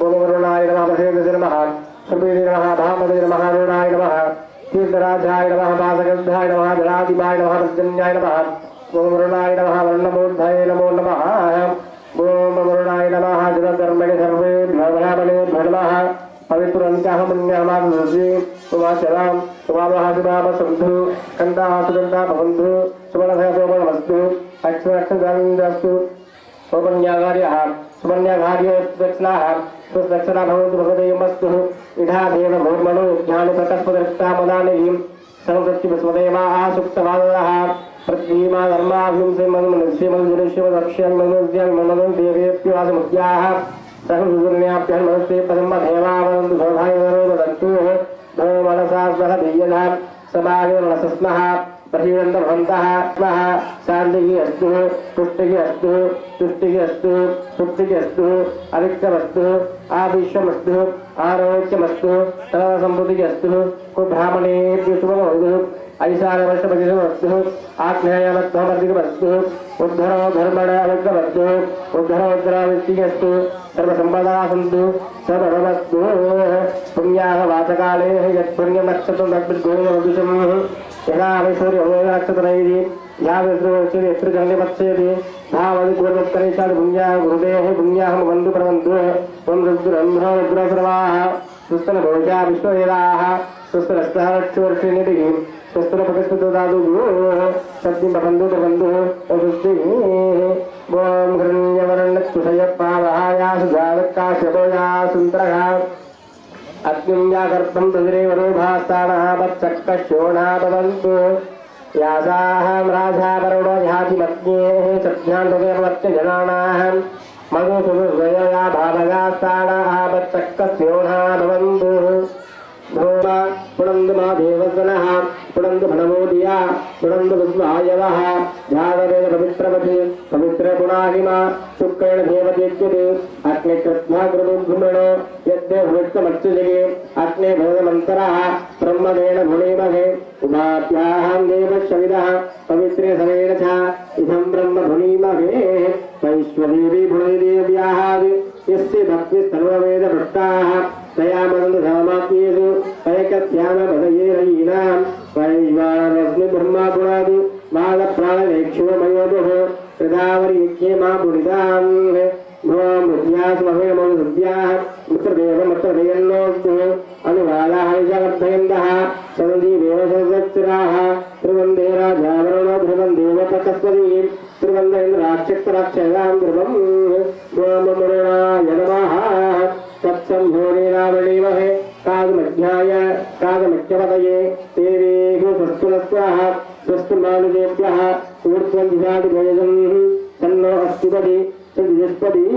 Speaker 5: ஓமருணாய நமः மகேந்திர நமः சம்பீதி நமः பாமதே நமः அருணாய நமः தீர்த்தராஜாய நமः பாசகந்தாய நமः ஜனாதிபாய நமः பஞ்சன்யாய நமः ஓமருணாய நமः வர்ணமூர்தாய நமோ நமः ஓமருணாய நமः ஜனதர்மணி சர்வே பவனாமலே நமः पवित्रंत्याहमन्यामानसी सुमाचराम सुमामहादिवामसंधु कंदासुगंधाभवन्धु सुमनभयसोमनमस्तु अक्षरक्षदानन्दस्तु सोमन्यागार्यः सुमन्यागार्योस्दक्षिणाः स्वदक्षिणा भवन्तु भगवदेवमस्तु इढादेव भूर्मणो ज्ञानप्रकस्पदृष्टामदानीं संसत्यविस्मदेवाः सुप्तवादः प्रतीमा धर्माभिंसे मनुष्यमनुष्यमदक्ष्यन्मनुज्ञानमनु देवेभ्योऽसमुद्याः सहृदुर्ण्याभ्यः नमस्ते पदमधेवावन्तु सौभाग्यवरोदन्तुः भवो मनसा सह दीयनः समागमनसस्मः प्रहीणन्तभवन्तः स्मः शान्तिः अस्तु पुष्टिः अस्तु तुष्टिः अस्तु सुप्तिः अस्तु अविक्तमस्तु आविश्वमस्तु आरोग्यमस्तु सर्वसम्पत्तिः अस्तु कुब्राह्मणेभ्यो शुभमस्तु ऐशानवष्टपतिवस्तु आग्नेयमध्वमर्दिकवस्तु उद्धरो धर्मणावग्रवस्तु उद्धरोद्धरावृत्तिस्तु सर्वसम्पदा सन्तु सर्वमस्तु पुण्याः वाचकाले यत्पुण्यनक्षत्रं तद्विद्गोविदं यदा सूर्योदयनक्षत्रैः यावृत्रिजङ्गपत्सेति धावति पूर्वोत्तरेषात् पुण्याः गुरुदेः पुण्याः वन्दु प्रवन्तु त्वं रुद्रब्रह्म रुद्रसर्वाः सुस्तनभोजा विश्ववेदाः सुस्तरस्तवर्षिणिभिः सुस्तरपतिस्मृतदातु सत्यं प्रबन्धु प्रबन्धु सुस्तिः ॐ हिरण्यवर्णच्छुषयपावहायासु जावत्काश्यपोयासुन्तरः अग्निं याकर्तं तदिरेवरोभास्तानः वत्सक्कशोणा भवन्तु यासाहं राजावरुणो ध्यातिमग्नेः सज्ञान्तदेवत्यजनानाः मधुसुदया भावगास्तानः वत्सक्कस्योणा भवन्तु भोमा पुनन्दमा देवसनः पुनन्द भणमोदिया पुनन्द विस्मायवः जातवेद पवित्रवति पवित्रपुणाहिमा शुक्रेण देवतेज्यते अग्निकृत्वा कृतुभ्रुमणो यद्दे हृष्टमत्सुजगे अग्ने भवदमन्तरः ब्रह्मदेन भुणीमहे उभाभ्याहं देवशविदः पवित्रे समेन च इदं ब्रह्म भुणीमहे वैश्वदेवी भुणैदेव्याः यस्य भक्तिः सर्ववेदभक्ताः दयामन्दधामात्येषु ऐकस्यामपदयेरयीनां वैश्वानरस्मि ब्रह्मा पुरादि मादप्राणवेक्षुमयोधुः कृदावरीज्ञे मा पुनिदां भवामृत्यास्महेमोसद्याः मित्रदेवमत्रदयन्नोऽस्तु अनुवादाः निजवर्धयन्तः सन्धिदेव सदस्तिराः त्रिवन्दे राजावरणो ध्रुवन्देव प्रकस्पति त्रिवन्देन्द्राक्षत्राक्षयां ध्रुवं सोममुरणाय नमः तत्संभोरेणावणीमहे कागमध्याय कागमध्यपदये देवेषु स्वस्तुनस्वाः स्वस्तु मानुजेभ्यः ऊर्ध्वं दिशादिभेदं तन्नो अस्तिपति सद्यस्पति ॐ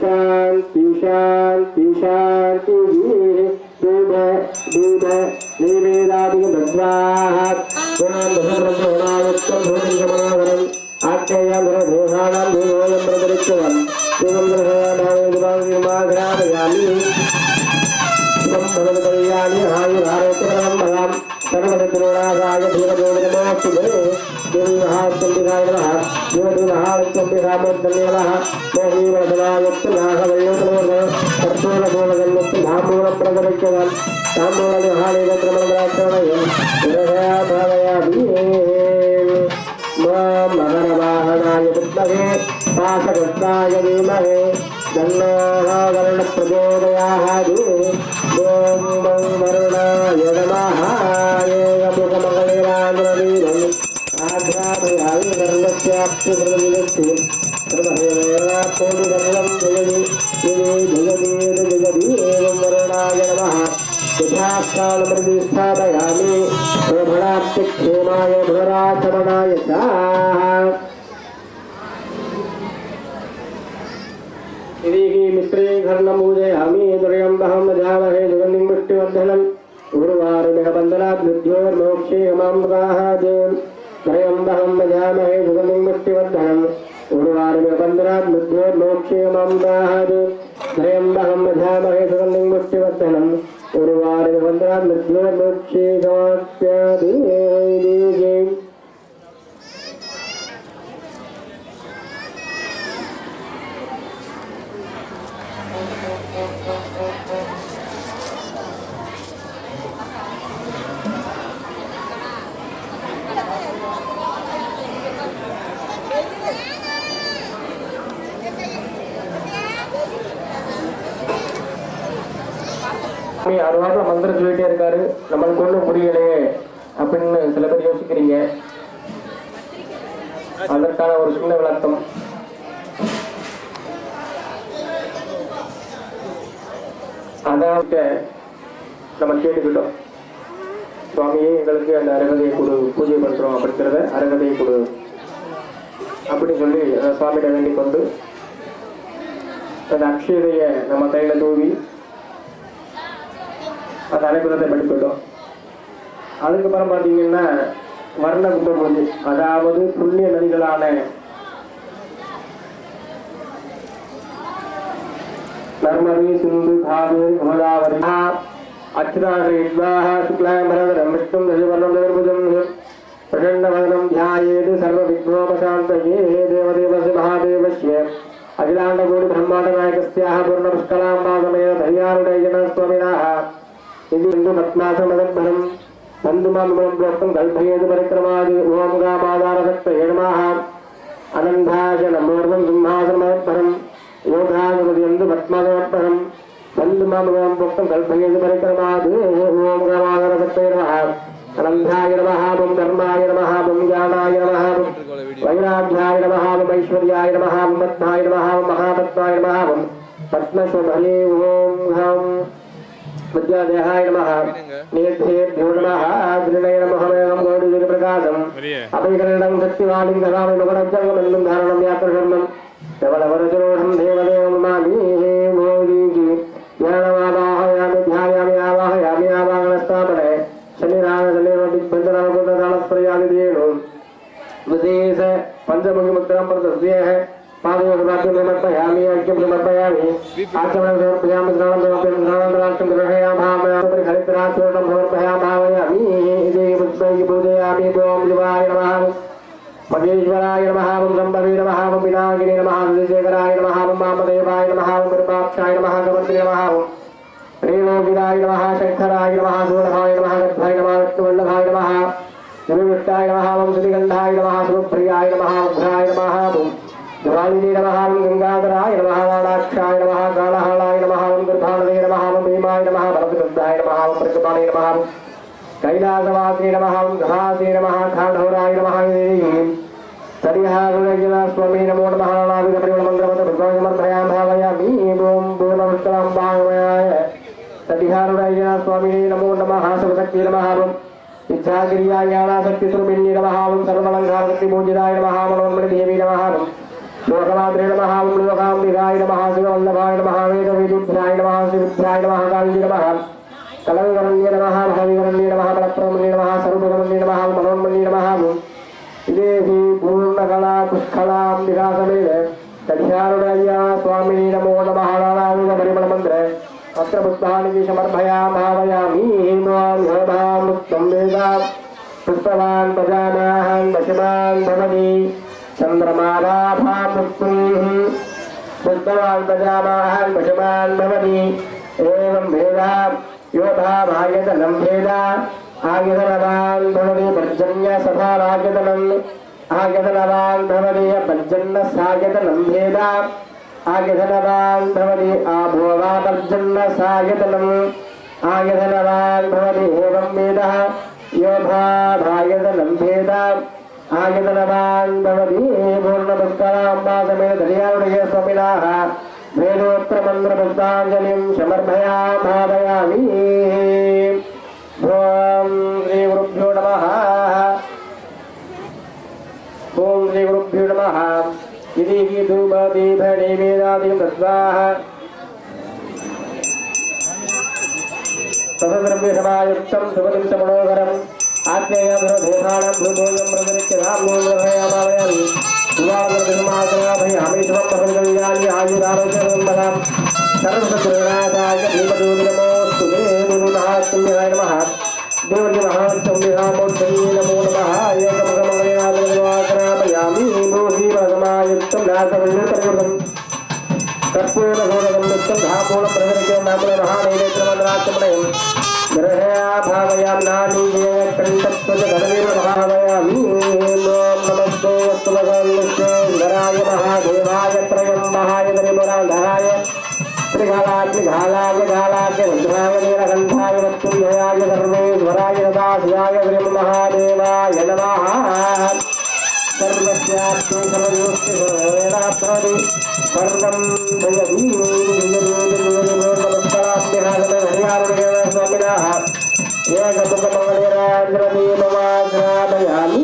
Speaker 5: शान्ति शान्ति शान्तिः दूध दूध नैवेदादिकद्वाः पुनर्दशब्रह्मणायुक्तं भूतिशमनोहरम् आख्यायामरभूषाणां भूयोऽयं प्रदरिष्यवन् एवं ग्रहणामि ब्रह्मणकल्याणि आयुरारोग्यप्रदं मयां सर्वदद्रोणासाय धीरजोनिनमोऽस्तुते देवी महासंविधाय नमः देवी महासंविधामोद्दन्ये नमः मोहीवदनायुक्तनाहवयोतनोर्ग कर्पूरगोलगन्मुक्तधामूलं प्रदरिष्यवन् ताम्बूलनिहालेकत्रमणराक्षणयं विरहयाभावयामि मकरवाहनाय विद्महे पाशकृष्णाय धीमहि तन्नो वर्णप्रचोदयात् ॐ वरुणाय नमः एकमुखमकलिराजनवीरम् आध्यापयामि कर्णस्याप्तिकृतविदस्ति सर्वहेवेनाप्तोऽनुगर्वं जगति जगति जगति एवं वरुणाय नमः यथाकालमृति स्थापयामि शोभनाप्तिक्षेमाय पुनराचमनाय च इति मिश्रीकर्णं पूजयामि त्र्यम्बकं यजामहे सुगन्धिं पुष्टिवर्धनम् उर्वारुमिहबन्धनात् मृत्योर्मोक्षे मामृताः त्र्यम्बकं यजामहे सुगन्धिं पुष्टिवर्धनम् उर्वारुमिहबन्धनात् मृत्योर्मोक्षे मामृताः त्र्यम्बकं यजामहे सुगन्धिं पुष्टिवर्धनम् उर्वारुमिहबन्धनात् मृत्योर्मोक्षे समाप्यादि அறுவாட்டில் மந்திரம் சொல்லிட்டே இருக்காரு, நம்மளுக்கு ஒன்றும் புரியலையே அப்படின்னு சில பேர் யோசிக்கிறீங்க. அதற்கான ஒரு சின்ன விளக்கம். அதாவது நம்ம கேட்டுக்கிட்டோம், சுவாமியே எங்களுக்கு அந்த அருகதையை கொடு, பூஜை பண்றோம் அப்படிங்கிறத அருகதையை கொடு அப்படின்னு சொல்லி சுவாமியிட வேண்டிக் கொண்டு அந்த அக்ஷதையை நம்ம கையில தூவி அந்த அனைப்பதத்தை படிப்பிட்டோம். அதுக்கப்புறம் பார்த்தீங்கன்னா வர்ண கும்பபூஜை, அதாவது புண்ணிய நதிகளான நர்மதை, சிந்து, காவேரி, கோதாவரி अच्युताश्रीद्वाः शुक्लाम्बरधरं विष्णुं दशवर्णं चतुर्भुजं प्रचण्डवदनं ध्यायेत् सर्वविघ्नोपशान्तये देवदेवस्य महादेवस्य अखिलाण्डकोटिब्रह्माण्डनायकस्याः पूर्णपुष्कलाम्बासमेत धैर्यारुडयजनस्वामिनः इति हिन्दुपद्मासमदद्भरं बन्धुमामिमं प्रोक्तं कल्पयेत् परिक्रमादि ओं गामादारशक्तये नमः अनन्ताय नमोर्वं सिंहासनमदद्भरं योगानुपदियन्तु पद्मासमदद्भरं बन्धुमामिमं प्रोक्तं कल्पयेत् परिक्रमादि ओं गामादारशक्तये नमः अनन्ताय नमः ओं धर्माय नमः ओं ज्ञानाय नमः वैराग्याय नमः ओं ऐश्वर्याय नमः ओं पद्माय नमः ओं महापद्माय नमः ओं पद्मशोभने ओं हं विद्यादेहाय नमः नेत्रेभ्यो नमः दृढय नमः मेघं गौरीप्रकाशम् अभयकरणं शक्तिवाणीं ददामि मकरज्जङ्गमन्दं धारणं व्याकरणं प्रबलवरजरोढं देवदेवं नमामि मोदीजी ज्ञानमावाहयामि ध्यायामि आवाहयामि आवाहनस्थापने शनिराजनेवदिग्बन्धनाकुन्ददानस्प्रयादिदेणु विशेष पञ्चमुखिमुद्रां प्रदस्येः पादयोगराज्यं समर्पयामि अर्घ्यं समर्पयामि आचमनं समर्पयामि स्नानं समर्पयामि स्नानानन्तराष्ट्रं ग्रहयामि हरिद्राचूर्णं समर्पयामि इति पुष्पैः पूजयामि ओं शिवाय नमः महेश्वराय नमः ओं शम्भवे नमः ओं पिनाकिने नमः विजयशेखराय नमः ओं वामदेवाय नमः ओं विरूपाक्षाय नमः कमर्दिने नमः ओं श्रीलोकिताय नमः शङ्कराय नमः सूरभाय नमः गद्धाय नमः विष्णुवल्लभाय नमः शिवविष्टाय नमः ओं श्रीगन्धाय नमः शिवप्रियाय नमः उग्राय नमः ओं ज्वालिनी नमः ओं गंगाधराय नमः वाणाक्षाय नमः कालहालाय नमः ओं दुर्भानवे नमः ओं भीमाय नमः भरतगुप्ताय नमः ओं प्रकपाणे नमः कैलासवासिने नमः ओं घनासिने नमः खाण्डहोराय नमः सरिहारुणजनस्वामी नमो नमः नानाविधपरिमलमन्त्रमन्त्रपुष्पसमर्पयामि भावयामि ओं पूर्णपुष्कलां भावयाय सरिहारुणजनस्वामी नमो नमः शिवशक्ति नमः ओं इच्छागिरियाय ज्ञानाशक्तिस्वरूपिणी नमः ओं सर्वालङ्कारशक्तिपूजिताय नमः मनोन्मणिदेवी नमः ओं लोकमात्रे नमः ओं लोकाम्बिकाय नमः शिववल्लभाय नमः वेदवेदुभ्याय नमः शिवभ्याय नमः कालिये नमः कलङ्करण्ये नमः भाविकरण्ये नमः बलप्रमण्ये नमः सर्वभगमण्ये नमः मनोन्मण्ये नमः इदेहि पूर्णकला पुष्कलाम्बिका समेत दध्यारुणय्य स्वामिनी नमो नमः नानाविधपरिमलमन्त्रे अत्र पुष्पाणि समर्पयामि भावयामि हिमां योधामुक्तं वेदा पुष्पवान् प्रजानाहं वशवान् भवति चन्द्रमालाभां पुष्पवान् प्रजानाहं वशवान् भवति एवं वेदा योधामायतनं वेदा आयतनवान् भवति पर्जन्यसभारायतनम् आयतनवान् भवति पर्जन्यसायतनं वेदा आयतनवान् भवति आभोवापर्जन्यसायतनम् आयतनवान् भवति एवं वेदः योधाभायतनं वेदा आयतनवान् भवति पूर्णपुष्कलाम्बासमेत धैर्यारुणयस्वामिनः वेदोत्तरमन्त्रपुष्पाञ्जलिं समर्पयामि भावयामि ओं श्री गुरुभ्यो नमः ओं श्री गुरुभ्यो नमः इति धूपदीपनैवेद्यादिकं दत्त्वा तदद्रव्यसमायुक्तं सुपतिं आत्मेयधूषाणां भूभोजं प्रदरिक्यधाम्नोर्भयामावयामि शिवामृतसमाश्रयामि शिवं प्रसन्नविजानि आयुरारोग्यं बलं सर्वसद्गुणादाय भीमदूतनमोऽस्तु ते गुरुनाथ्याय नमः देवजीमहासंविधामोत्सवे नमो नमः एकमगमगयामि भूषीमसमायुक्तं नासविष्णुपरिवृतं कर्पूरघोरगं नित्यं धामूलं प्रदरिक्यं नामनमहानैवेद्यमन्त्राचमनयं ग्रहया भावयामि नानीकण्ठत्वजधर्मेण नमस्ते वस्तुभगवन्निश्चेश्वराय महादेवाय त्रयम्बहाय त्रिपुरान्धराय त्रिकालाग्निघालाय घालाग्य रुद्राय नीलकण्ठाय मृत्युञ्जयाय सर्वेश्वराय दास्याय श्रीमहादेवाय नमः सर्वस्यास्ति सर्वयोस्ति सर्वं जयति स्वामिनः एकमुखमङ्गलराजदीपमाग्रापयामि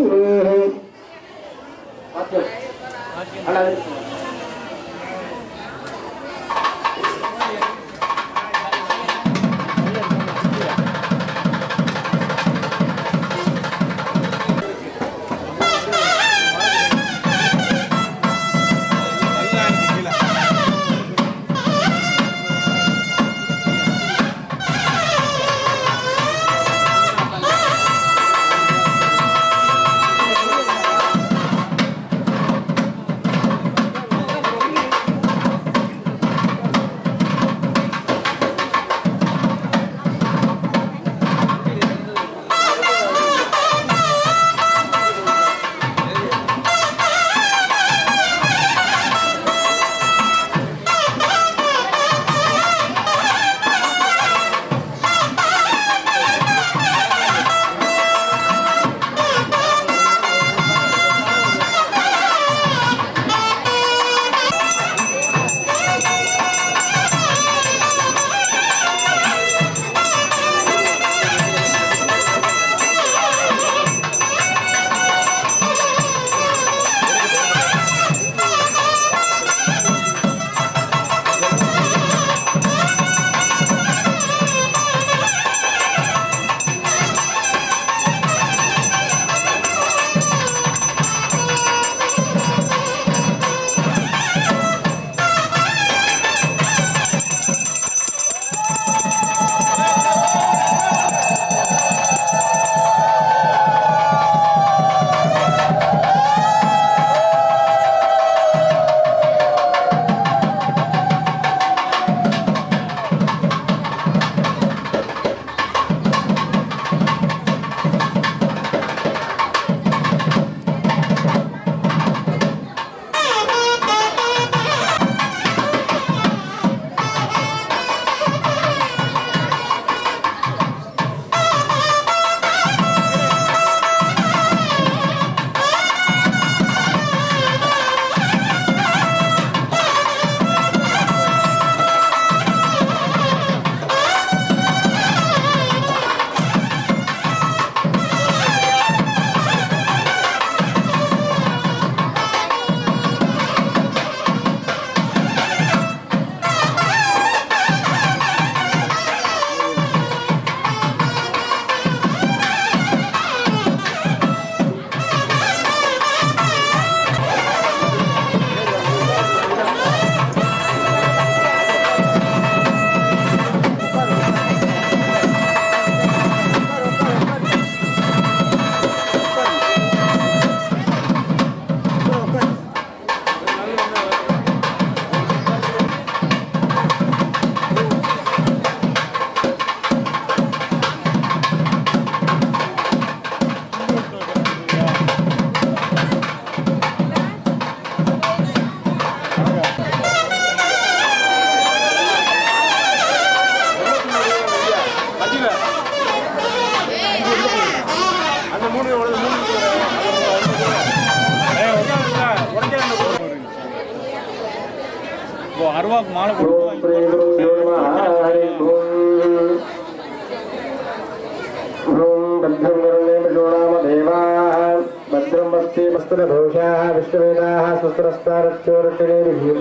Speaker 2: அருவாக்கு மாலை
Speaker 5: ஓம் ஸ்ரீ குருभ्यो நமः ஹரி ஓம் ஓம் பத்ரம் கருணே மிருணாம தேவாः भद्रं वस्ति वस्त्रभूषाः विश्ववेदाः स्वस्त्रस्तारच्योरटिनेभिः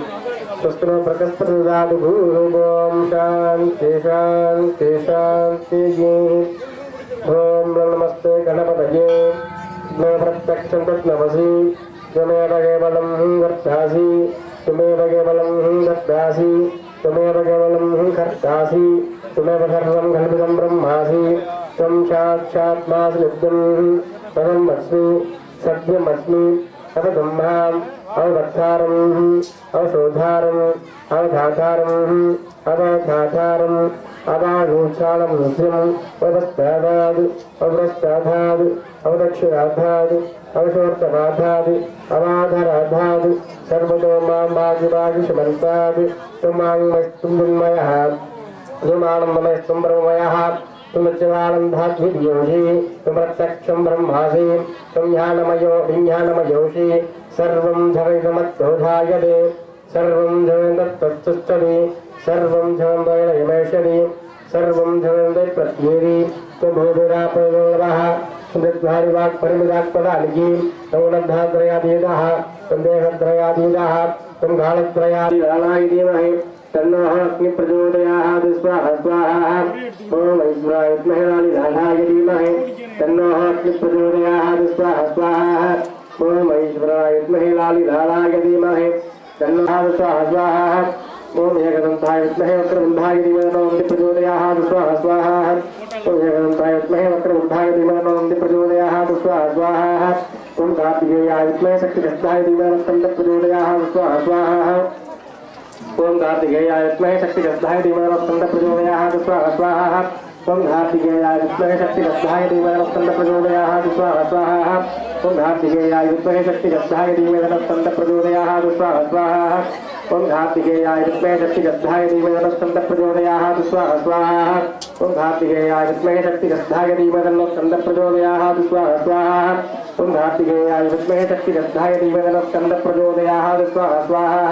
Speaker 5: स्वस्त्रो प्रकस्पतिदातु भूः शान्ति शान्ति शान्तिः ॐ नमस्ते गणपतये न प्रत्यक्षं तत्नमसि त्वमेव केवलं कर्तासि त्वमेव केवलं दत्तासि त्वमेव केवलं कर्तासि त्वमेव सर्वं कल्पितं ब्रह्मासि त्वं साक्षात्मासि नित्यं परम् अस्मि सत्यमस्मि अवगम्हाम् अवधारम् अवशोधारम् अवधातारम् अवधातारम् अवागोचालम् नित्यम् अवस्तादाद् अवस्तादाद् अवदक्षिणाधाद् अवशोर्तवाधाद् अवाधराधाद् सर्वतो मां भागिभागिशमन्ताद् त्वमाङ्मस्तुं मन्मयः त्वमानन्दमस्तुं ब्रह्ममयः तुमच्चवानन्दाद्वियोषि तुमप्रत्यक्षं ब्रह्मासि त्वं ज्ञानमयो विज्ञानमयोषि सर्वं झवेदमत्तोधायते सर्वं झवेदत्तच्चुष्टति सर्वं झवेदयमेषति सर्वं झवेदे प्रत्येरि त्वभूभिरापयोगः सुमृद्धारि वाक्परिमिदात्पदानिकी तौनद्धात्रयाधीतः त्वं देहत्रयाधीतः त्वं कालत्रयाधीतानाय धीमहि तन्नो अग्नि प्रचोदयात् स्वाहा स्वाहा ओम ईश्वराय विद्महे लालिधानाय धीमहि तन्नो अग्नि प्रचोदयात् स्वाहा स्वाहा ओम ईश्वराय विद्महे लालिधानाय धीमहि तन्नो स्वाहा स्वाहा ओम एकदन्ताय विद्महे वक्रतुण्डाय धीमहि तन्नो अग्नि प्रचोदयात् स्वाहा स्वाहा ओम एकदन्ताय विद्महे वक्रतुण्डाय धीमहि तन्नो अग्नि प्रचोदयात् स्वाहा स्वाहा ओम कार्तिकेयाय विद्महे शक्तिधराय धीमहि तन्नो प्रचोदयात् स्वाहा स्वाहा ओम कार्तिकेयाय विद्महे शक्तिधराय धीमहि तन्नो प्रचोदयात् स्वाहा स्वाहा ओम कार्तिकेयाय विद्महे शक्तिधराय धीमहि तन्नो प्रचोदयात् स्वाहा स्वाहा ओम कार्तिकेयाय विद्महे शक्तिधराय धीमहि तन्नो प्रचोदयात् स्वाहा स्वाहा ओम कार्तिकेयाय विद्महे शक्तिधराय धीमहि तन्नो प्रचोदयात् स्वाहा स्वाहा ओम कार्तिकेयाय विद्महे शक्तिधराय धीमहि तन्नो प्रचोदयात् स्वाहा स्वाहा ओम कार्तिकेयाय विद्महे शक्तिधराय धीमहि तन्नो प्रचोदयात् स्वाहा स्वाहा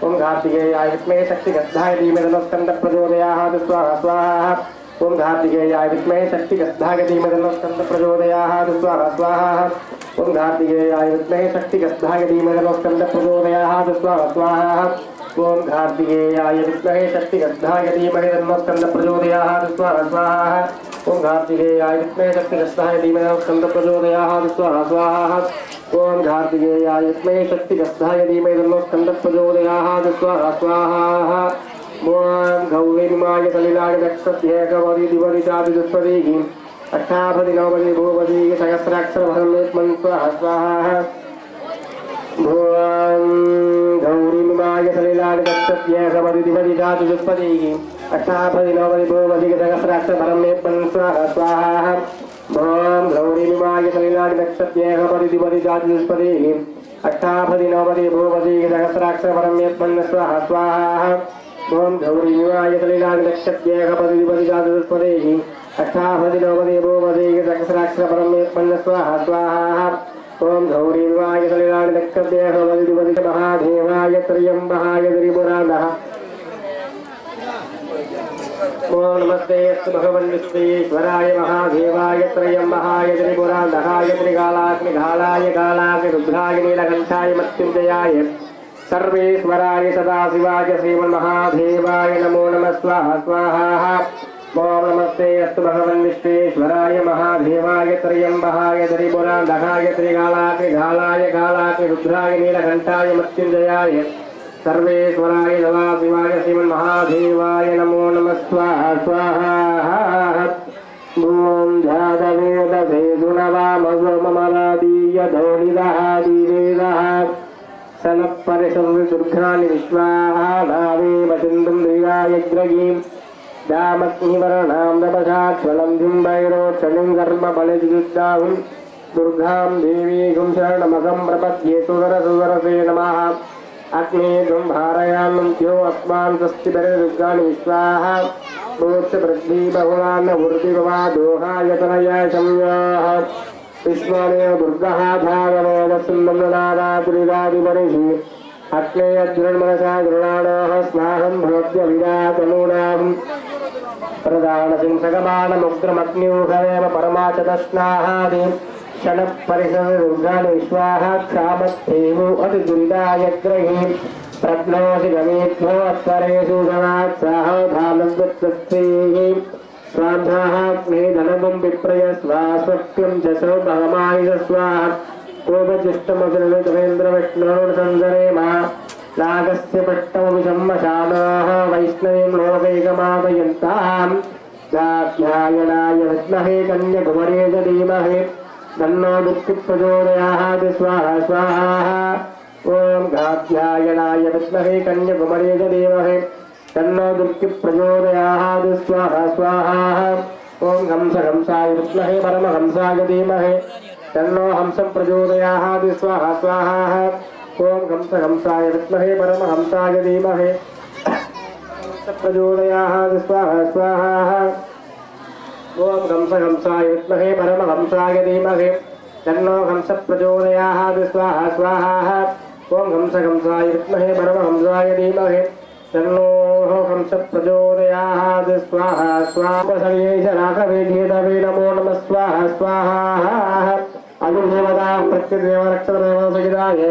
Speaker 5: ओम कार्तिकेयाय विद्महे शक्तिधराय धीमहि तन्नो प्रचोदयात् स्वाहा स्वाहा ओम कार्तिकेयाय विद्महे शक्तिधराय धीमहि तन्नो प्रचोदयात् स्वाहा स्वाहा ओम कार्तिकेयाय विद्महे शक्तिधराय धीमहि तन्नो प्रचोदयात् स्वाहा स्वाहा ओम कार्तिकेयाय विद्महे शक्तिधराय धीमहि तन्नो प्रचोदयात् स्वाहा स्वाहा ओम कार्तिकेयाय विद्महे शक्तिधराय धीमहि तन्नो प्रचोदयात् स्वाहा स्वाहा ओम कार्तिकेयाय विद्महे शक्तिधराय धीमहि तन्नो प्रचोदयात् स्वाहा स्वाहा ओम गौरीमाय सलिलाय दक्षत्येकवरि दिवरि चादिदुष्पदीहि अष्टाभदि नवपदि भूपदि सहस्राक्षर भरमेत्मन् स्वाहा स्वाहा ओम गौरीमाय सलिलाय दक्षत्येकवरि दिवरि चादिदुष्पदीहि अष्टाभदि नवपदि भूपदि सहस्राक्षर भरमेत्मन् स्वाहा स्वाहा ओम गौरीमाय सलिलाय दक्षत्येकवरि दिवरि चादिदुष्पदीहि अष्टाभदि नवपदि भूपदि सहस्राक्षर भरमेत्मन् स्वाहा स्वाहा ओम गौरीमाय सलिलाय दक्षत्येकवरि दिवरि चादिदुष्पदीहि अष्टाभदि नवपदि भूपदि सहस्राक्षर भरमेत्मन् स्वाहा स्वाहा ओम गौरीमाय सलिलाय दक्षत्येकवरि दिवरि महादेवाय त्र्यम्बकाय त्रिपुरान्तः ओम नमस्ते अस्तु भगवन् विश्वेश्वराय महादेवाय त्र्यम्बकाय त्रिपुरान्तकाय त्रिकालाग्निकालाय कालाग्नि रुद्राय नीलकण्ठाय मृत्युञ्जयाय सर्वेश्वराय सदाशिवाय श्रीमन्महादेवाय नमो नमः स्वाहा स्वाहा ओम नमस्ते अस्तु भगवन् विश्वेश्वराय महादेवाय त्र्यम्बकाय त्रिपुरान्तकाय त्रिकालाग्निकालाय कालाग्नि रुद्राय नीलकण्ठाय मृत्युञ्जयाय सर्वेश्वराय सदाशिवाय श्रीमन्महादेवाय नमो नमः स्वाहा स्वाहा ओम जातवेदसे गुणवामसोममलादीय धौनिदः दीवेदः सनपरिशुर्दुर्घ्राणि विश्वाः भावेव सिन्धुं दिवायग्रगीं दामग्निवर्णां नभसाक्ष्वलं बिम्बैरोक्षणिं कर्मबलिजुद्धाहुं दुर्गां देवीं शरणमहं प्रपद्ये सुदरसुदरसे नमः अग्नेयं भारयान्यो अस्मान् स्वस्तिभिर्दुर्गाणि विश्वाः भूतवृद्धि बहुलान् ऊर्ध्ववादोहायतनय संयाः विश्वमेव दुर्गः धावमेव सुन्दरनादापुरिदादिपरिषि अग्नेयज्जुर्मनसा गृणाणोः स्वाहं भवत्य विरातनूनाम् प्रदानसिंसगमानमुग्रमग्न्यूहरेव परमाचतस्नाहादि क्षणपरिसररुद्राणि विश्वाः क्षामस्थेवो अतिदुरिदायग्रही प्रज्ञोऽसि गमेभ्यो अत्वरेषु जनात् साहोधानन्दस्त्रीः स्वान्धाः मे धनमुं विप्रय स्वास्वक्यं च सौभगमायि स्वाहा कोपचिष्टमसुरवितमेन्द्रविष्णुर्संसरेम नागस्य पट्टमपि सम्मशानाः वैष्णवीं लोकैकमापयन्ताम् दाध्यायणाय विद्महे कन्याकुमारी च धीमहि तन्नो दुःखप्रचोदयात् स्वाहा स्वाहा ॐ गाध्यायणाय विद्महे कन्याकुमारी च धीमहि तन्नो दुःखप्रचोदयात् स्वाहा स्वाहा ॐ हंसाय विद्महे परमहंसाय धीमहि तन्नो हंसं प्रचोदयात् स्वाहा स्वाहा ॐ हंसाय विद्महे परमहंसाय धीमहि प्रचोदयात् स्वाहा स्वाहा ॐ हंसाय विद्महे परमहंसाय धीमहि तन्नो हंस प्रचोदयात् स्वाहा स्वाहा ॐ हंसाय विद्महे परमहंसाय धीमहि तन्नो हंस प्रचोदयात् स्वाहा स्वाहा राघवेद्ये नमो नमः स्वाहा स्वाहा अनुदेवता प्रत्यदेव रक्षदेव सहिताय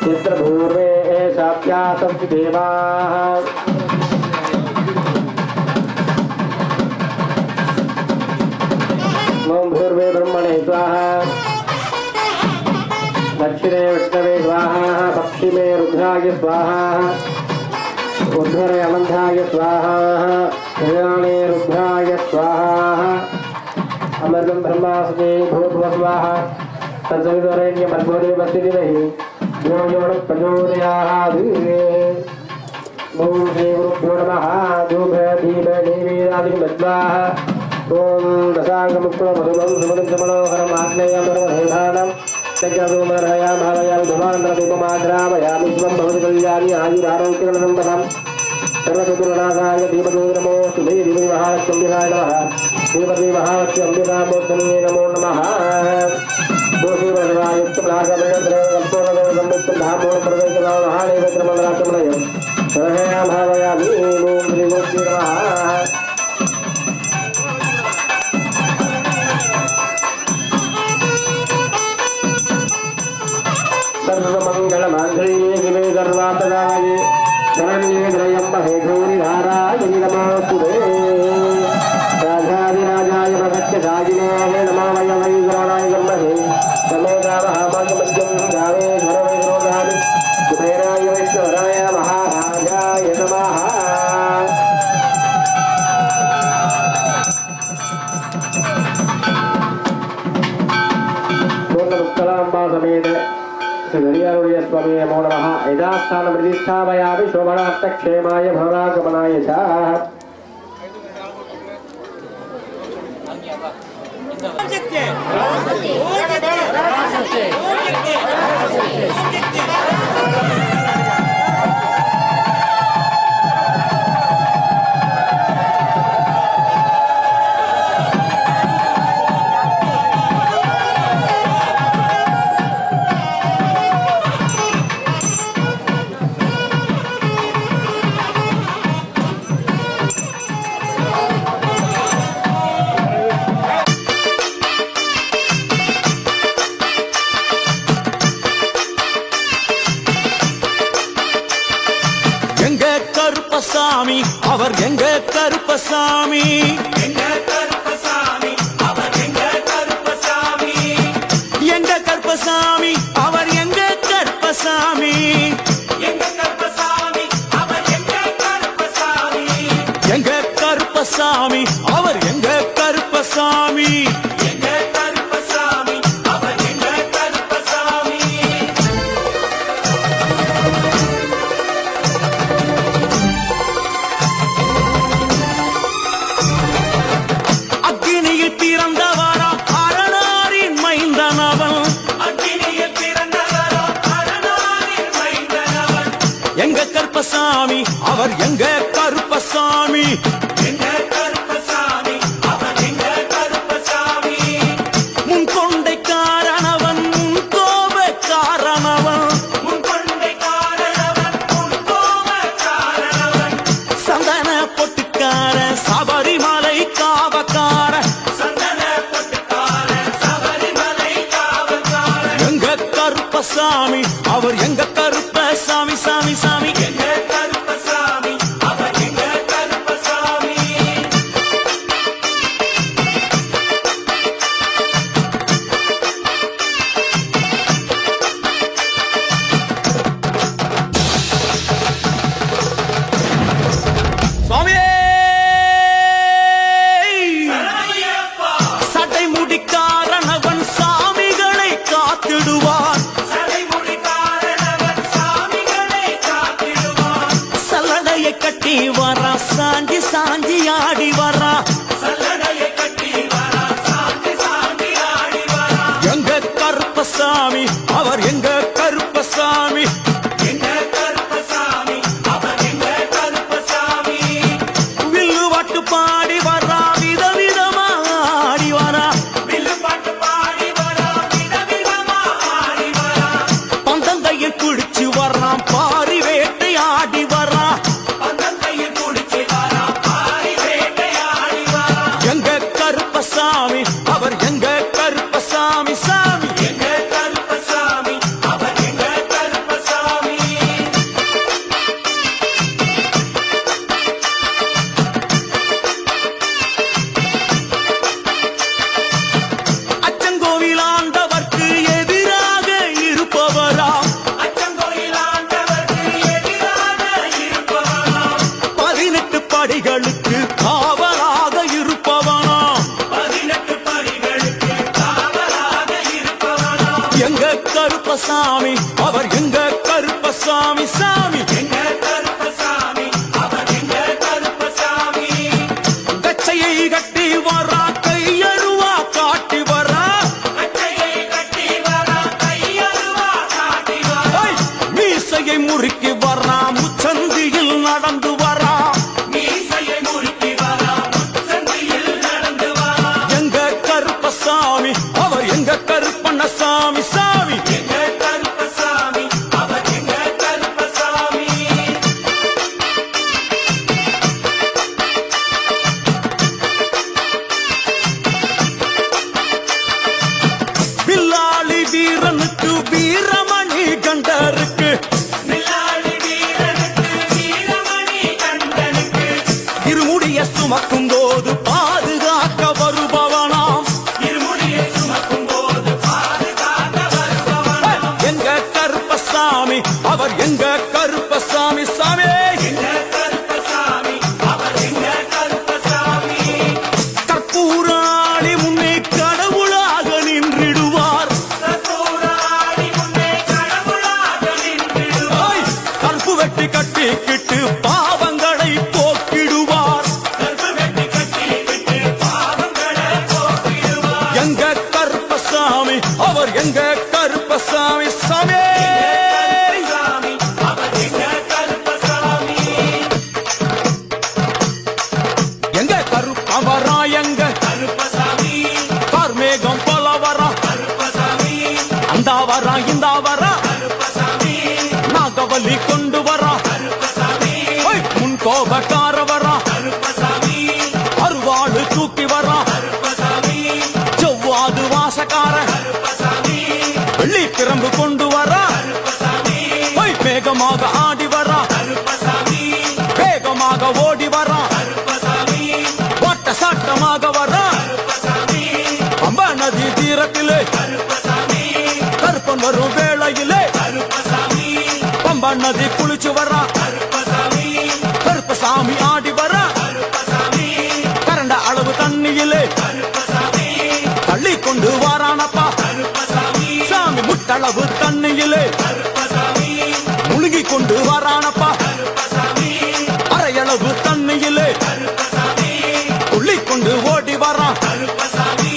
Speaker 5: यत्र भूर्वे शाप्यासन्ति देवाः ॐ भूर्वे ब्रह्मणे स्वाहा दक्षिणे विष्णवे स्वाहा पश्चिमे रुद्राय स्वाहा उद्धरे अनन्ताय स्वाहा ईशाने रुद्राय स्वाहा अमृतं ब्रह्मास्मि भूत्वा स्वाहा तत्सवितुर्वरेण्यमर्गोदेवस्तिभिः यो यो न प्रचोदयात् ॐ श्रीगुरुभ्यो नमः धूपदीपनैवेद्यादिकं दत्त्वा ॐ दशाङ्गमुक्तमधुरं सुमनं समनोहरम् आग्नेयं सर्वदेवानां चक्रधूमरहयां भावयां धूमान्तरदीपमाग्रामयामि शिवं भवति कल्याणि आयुरारोग्यगणसम्पदां सर्वचतुर्नाथाय धीमहि नमो शुभे धीमहि महालक्ष्म्याय नमः श्रीमती महालक्ष्म्यामूर्तये नमो नमः दोषीवरायुक्तमलाकमयद्रवल्पोलगोसम्मिक्तं सर्वयां भावयामि ॐ श्रीगुरुभ्यो नमः सर्वमङ्गलमाङ्गल्ये शिवे सर्वार्थदायके शरण्ये त्र्यम्बके गौरीधारायै नमोऽस्तुते राजाधिराजाय प्रसत्यसायिने नमो वै गौराय ब्रह्मणे समेतामहामध्यं गावे सर्वैरोधानि कुबेराय वैष्णवराय महाराजाय नमः पूर्णमुक्तलाम्बा समेत श्रीहरिहरुடைய स्वामी नमो नमः यथास्थानं प्रतिष्ठापयामि शोभनार्थक्षेमाय भवनागमनाय च
Speaker 3: கருப்பசாமி அவர் எங்க கருப்பசாமி எங்க கருப்பசாமி அவர் எங்க கருப்பசாமி எங்க கருப்பசாமி அவர் எங்க கருப்பசாமி எங்க கருப்பசாமி அவர் எங்க கருப்பசாமி எங்க கருப்பசாமி அவர் எங்க கருப்பசாமி எங்க கருப்பசாமி அவர் எங்க கருப்பசாமி அக்னியில் பிறந்தவரா அரணாரின் மைந்தனவன் அக்னியில் பிறந்தவரா அரணாரின் மைந்தனவன் எங்க கருப்பசாமி அவர் எங்க கருப்பசாமி எங்க கருப்பசாமி அவர் எங்க கருப்பசாமி முன் கொண்டை காரணவன் முன் கோப காரணவன் முன் கொண்டை காரணவன் முன் கோப காரணவன் சந்தன பொட்டுக்கார சபரிமலை காவக்கார சந்தன பொட்டுக்கார சபரிமலை காவக்கார எங்க கருப்பசாமி அவர் எங்க கருப்பசாமி சாமி சாமி எங்க கருப்பசாமி அவர் எங்க கருப்பசாமி சுவாமியே சட்டை முடிக்காரனவன் சாமிகளை காத்திடுவான் சட்டை முடிக்காரனவன் சாமிகளை காத்திடுவான் சல்லடையை கட்டி வரா சாஞ்சி சாஞ்சி ஆடி வரா சல்லடையை கட்டி வரா சாஞ்சி சாஞ்சி ஆடி வரா எங்க கருப்பசாமி அவர் எங்க கருப்பசாமி எங்க கருப்பசாமி அவர் எங்க கருப்பசாமி வில்லு பாட்டு பாடி வரா விதவிதமா ஆடி வரா வில்லு பாட்டு பாடி வரா விதவிதமா ஆடி வரா பந்தங்கையில் குடிச்சு வர்றான் பாரி வேட்டை ஆடி வரா பந்தங்கையில் குடிச்சு வரா பாரி வேட்டை ஆடி வரா எங்க கருப்பசாமி அவர் எங்க கருப்பசாமி சாமி எங்க கருப்பசாமி அவர் எங்க கருப்பசாமி கருப்பசாமி அவர் எங்க கருப்பசாமி சாமி எங்க கருப்பசாமி அவர் எங்க கருப்பசாமி கச்சையை கட்டி வரா கையருவா காட்டி வரா கச்சையை கட்டி வரா கையருவா காட்டி வரா மீசையை முறுக்கி வரா முச்சந்தியில் நடந்து வரா மீசையை முறுக்கி வரா முச்சந்தியில் நடந்து வரா எங்க கருப்பசாமி அவர் எங்க கருப்பண்ணசாமி சாமி எங்க கருப்பசாமி அவர் எங்க கருப்பசாமி வில்லாளி வீரனுக்கு வீரமணி கண்டருக்கு வில்லாளி வீரனுக்கு வீரமணி கண்டனுக்கு இருமுடிய சுமக்கும் போது பாதுகாக்க வருபவனாம் இருமுடிய சுமக்கும் போது பாதுகாக்க வருபவனாம் எங்க கருப்பசாமி அவர் எங்க கருப்பசாமி சாமி எங்க கருப்பசாமி அவர் எங்க கருப்பசாமி கற்பூராளி முன்னே கடவுளாக நின்றிடுவார் கற்பூராளி முன்னே கடவுளாக நின்றிடுவார் கற்பு வெட்டி கட்டிக்கிட்டு பாவங்களை போக்கிடுவார் கற்பு வெட்டி கட்டிக்கிட்டு பாவங்களை போக்கிடுவார் எங்க கருப்பசாமி அவர் எங்க கருப்பசாமி சாமி அவர் எங்க கருப்பசாமி எங்க கருப்பவரா எங்க கருப்பசாமி கார்மேகம் போல வரா கருப்பசாமி அந்த வரா இந்த வரா கருப்பசாமி நாகவலி கொண்டு வரா கருப்பசாமி முன் கோபக்கார வரா கருப்பசாமி அருவாளு தூக்கி வரா கருப்பசாமி செவ்வாது வாசக்கார கருப்பசாமி வெள்ளி பிரம்பு கொண்டு வரா கருப்பசாமி வேகமாக ஆடி வரா கருப்பசாமி வேகமாக ஓடி வரா கருப்பசாமி ஓட்ட சாட்டமாக வரா கருப்பசாமி பம்பா நதி தீரத்திலே கருப்பசாமி கருப்பன் வரும் வேளையிலே கருப்பசாமி பம்பா நதி குளிச்சு வரா கருப்பசாமி கருப்பசாமி ஆடி வரா கருப்பசாமி கரண்ட அளவு தண்ணியிலே கருப்பசாமி தள்ளி கொண்டு வாரானப்பா கருப்பசாமி சாமி முட்டளவு தண்ணியிலே கருப்பசாமி முழுகி கொண்டு வாரானப்பா கருப்பசாமி அரையளவு தண்ணியிலே கருப்பசாமி துள்ளி கொண்டு ஓடி வரா கருப்பசாமி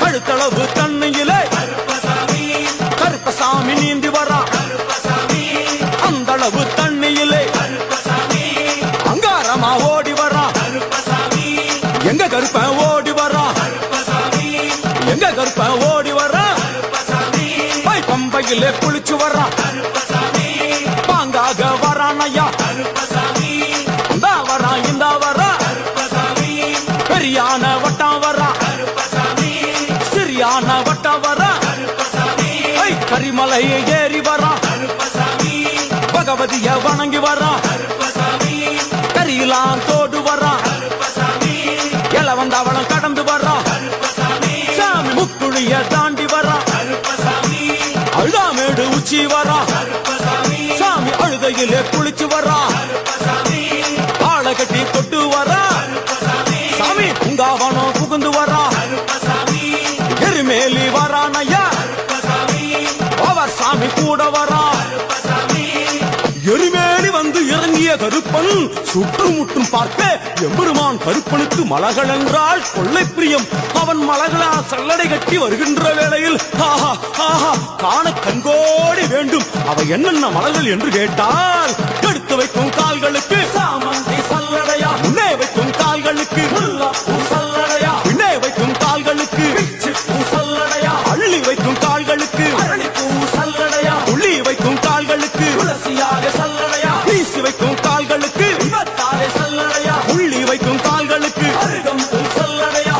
Speaker 3: கழுத்தளவு தண்ணியிலே கருப்பசாமி கருப்பசாமி நீந்தி வரா கருப்பசாமி அந்தளவு தண்ணியிலே கருப்பசாமி அங்காரமா ஓடி வரா கருப்பசாமி எங்க கருப்ப ஓடி வரா கருப்பசாமி எங்க கருப்ப ஓடி வரா கருப்பசாமி பம்பையிலே குளிச்சு வரா கருப்பசாமி பாங்காக வரானையா கருப்பசாமி இந்த வரா இந்த வரா கருப்பசாமி பெரியான வட்டம் வரா கருப்பசாமி சிறியான வட்டம் வரா கருப்பசாமி கரிமலையை ஏறி வரா கருப்பசாமி பகவதிய வணங்கி வரா கருப்பசாமி கரியெல்லாம் தோடு வரா கருப்பசாமி இளவந்தவளம் கடந்து வரா கருப்பசாமி சாமி முக்குழிய தாண்டி வரா கருப்பசாமி அழுதாமேடு உச்சி வரா கருப்பசாமி சாமி அழுதையிலே குளிச்சு வரா கருப்பசாமி ஆளை கட்டி தொட்டு வரா கருப்பசாமி சாமி பூங்காவனம் புகுந்து வரா கருப்பசாமி எருமேலி வரானையா கருப்பசாமி அவர் சாமி கூட வரா கருப்பசாமி எருமேலி வந்து இறங்கிய கருப்பன் சுற்றுமுற்றும் பார்க்க எம்பெருமான் கருப்பனுக்கு மலகள் என்றால் கொள்ளை பிரியம் அவன் மலகளா சல்லடை கட்டி வருகின்ற வேளையில் ஆஹா ஆஹா காண கண்கோடி வேண்டும் அவை என்னென்ன மலர்கள் என்று கேட்டால் எடுத்து வைக்கும் கால்களுக்கு சாமந்தி சல்லடையா முன்னே வைக்கும் கால்களுக்கு சல்லடையா பின்னே வைக்கும் கால்களுக்கு சல்லடையா அள்ளி வைக்கும் கால்களுக்கு அரளிப்பூ சல்லடையா உள்ளி வைக்கும் கால்களுக்கு துளசியாக சல்லடையா வீசி வைக்கும் கால்களுக்கு விபத்தாலே சல்லடையா உள்ளி வைக்கும் கால்களுக்கு அருகம்புல் சல்லடையா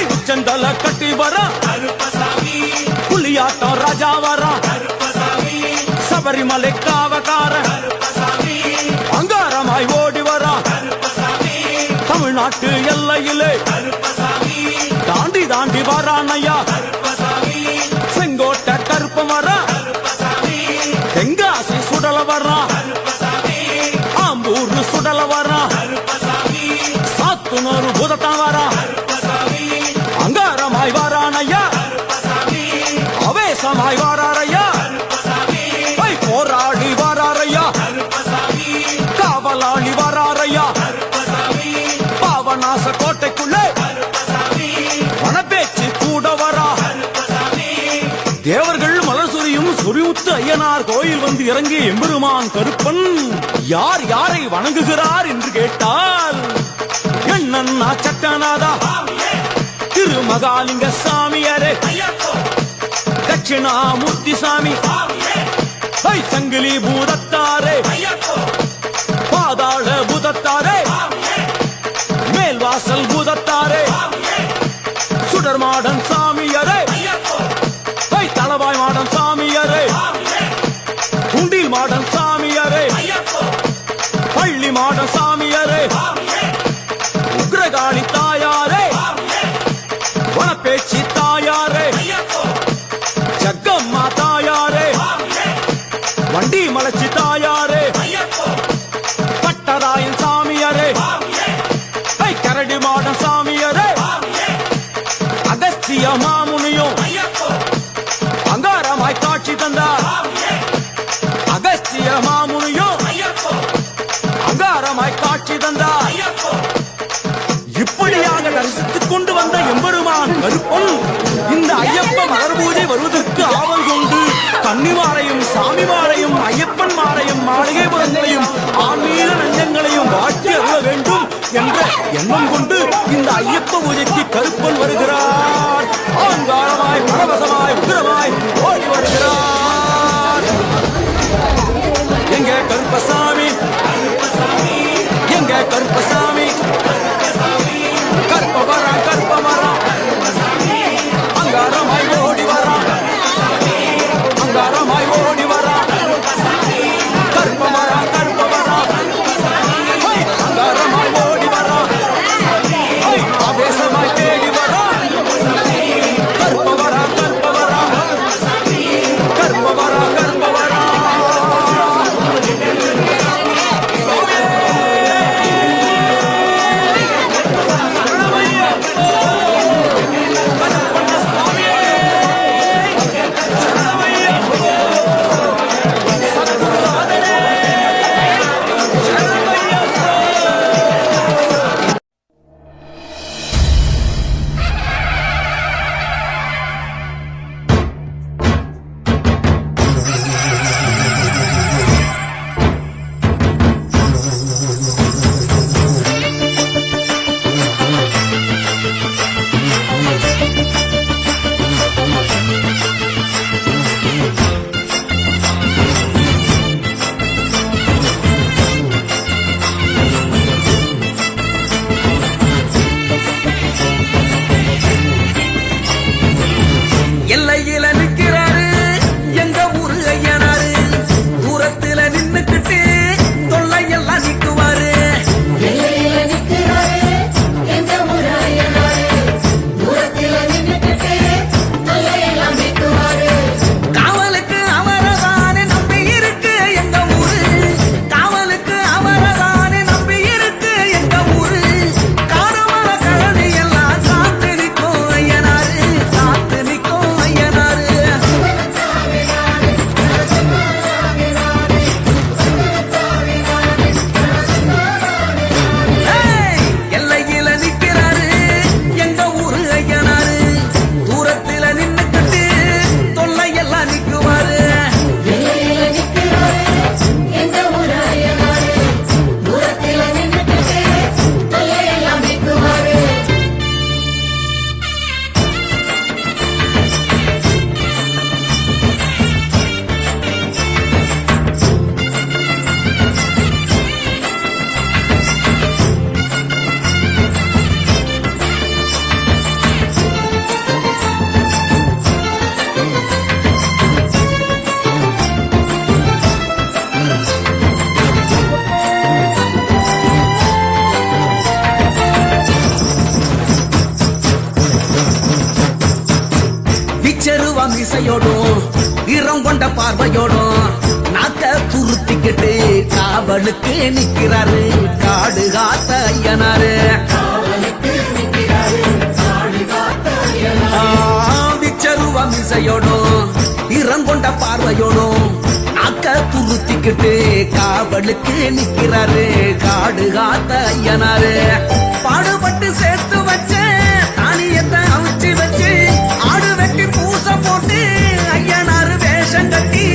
Speaker 3: உச்சந்தல கட்டி வரா கருப்பசாமி புலியாட்டம் ராஜா வரா கருப்பசாமி சபரிமலை காவக்கார கருப்பசாமி அங்காரமாய் ஓடி வரா கருப்பசாமி தமிழ்நாட்டு எல்லையிலே கருப்பசாமி தாண்டி தாண்டி வரானையா கருப்பசாமி செங்கோட்டை கருப்ப வரா கருப்பசாமி தெங்காசி சுடல வரா கருப்பசாமி ஆம்பூர் சுடல வரா கருப்பசாமி சாத்துனூர் புதத்தான் வரா கருப்பசாமி அங்காரமாய் வரானையா கருப்பசாமி அடுத்து ஐயனார் கோயில் வந்து இறங்கி எம்பெருமான் கருப்பன் யார் யாரை வணங்குகிறார் என்று கேட்டால் என்னன்னா சட்டநாதா திருமகாலிங்க சாமியாரே தட்சிணாமூர்த்தி சாமி சங்கிலி பூதத்தாரே பாதாள பூதத்தாரே மேல்வாசல் பூதத்தாரே சுடர்மாடன் சாமியாரே தளவாய் மாடன் சாமியாரே குண்டில் மாடன் சாமியாரே பள்ளி மாடன் சாமியாரே உக்ரகாளி தாயாரே வனப்பேச்சி தாயாரே ஜக்கம்மா தாயாரே வண்டி மலச்சி தாயாரே பட்டராயன் சாமியாரே கரடி மாடன் சாமியாரே அகஸ்திய மாமுனியும் அங்காரமாய் காட்சி தந்தார் அகஸ்திய மாமுனியும் அங்காரமாய் காட்சி தந்தார் இப்படியாக தரிசித்துக் கொண்டு வந்த எம்பெருமான் கருப்பன் இந்த ஐயப்ப மலர் பூஜை வருவதற்கு ஆவல் கொண்டு கன்னிமாரையும் சாமிமாரையும் ஐயப்பன் மாரையும் மாளிகைபுரங்களையும் ஆன்மீக நெஞ்சங்களையும் வாட்டி அருள வேண்டும் என்ற எண்ணம் கொண்டு இந்த ஐயப்ப பூஜைக்கு கருப்பன் வருகிறார். ஆங்காரமாய் பரவசமாய் உக்கிரமாய் ஓடி வருகிறார். எங்க கருப்பசாமி, எங்க கருப்பசாமி, கற்பவரா கற்பமரா அங்காரமாய் ஓடி வரா, அங்காரமாய் ஓடி வரா, கற்பவரா கற்பவரா அங்காரமாய் ஓடி வரா, ஆவேசமாய் தேடி வரா, கற்பவரா கற்பவரா கற்பவரா கற்பவரா
Speaker 4: எல்லையில நிக்கிறாரு எங்க ஊரு ஐயனாரு, தூரத்துல நின்னுக்கிட்டு தொல்லையெல்லாம் நிக்குவாரு. காவலுக்கு அவரதானே நம்பி இருக்கு எங்க ஊரு, காவலுக்கு அவரதானே நம்பி இருக்கு எங்க ஊரு. காணவர கழனி எல்லாம் காத்து நிற்கும் ஐயனாரு, காத்து நிற்கும் ஐயனாரு. ஏய், எல்லையில நிக்கிறாரு எங்க ஊரு ஐயனாரு, தூரத்துல நின்னுக்கிட்டு தொல்லையெல்லாம் நிக்குவாரு. விச்சருவா மிசையோடும் வீரம் கொண்ட பார்வையோடும் நாக்க துருத்திக்கிட்டு காவலுக்கு நிக்கிறாரு காடு காத்த ஐயனாரு. விச்சருவா மிசையோடும் வீரம் கொண்ட பார்வையோடும் நாக்க துருத்திக்கிட்டு காவலுக்கு நிக்கிறாரு காடு காத்த ஐயனாரு. பாடுபட்டு சேர்த்து வச்ச தானியத்தை அவிச்சு வச்சு ஆடு வெட்டி பூச போட்டு ஐயனாரு வேஷம் கட்டி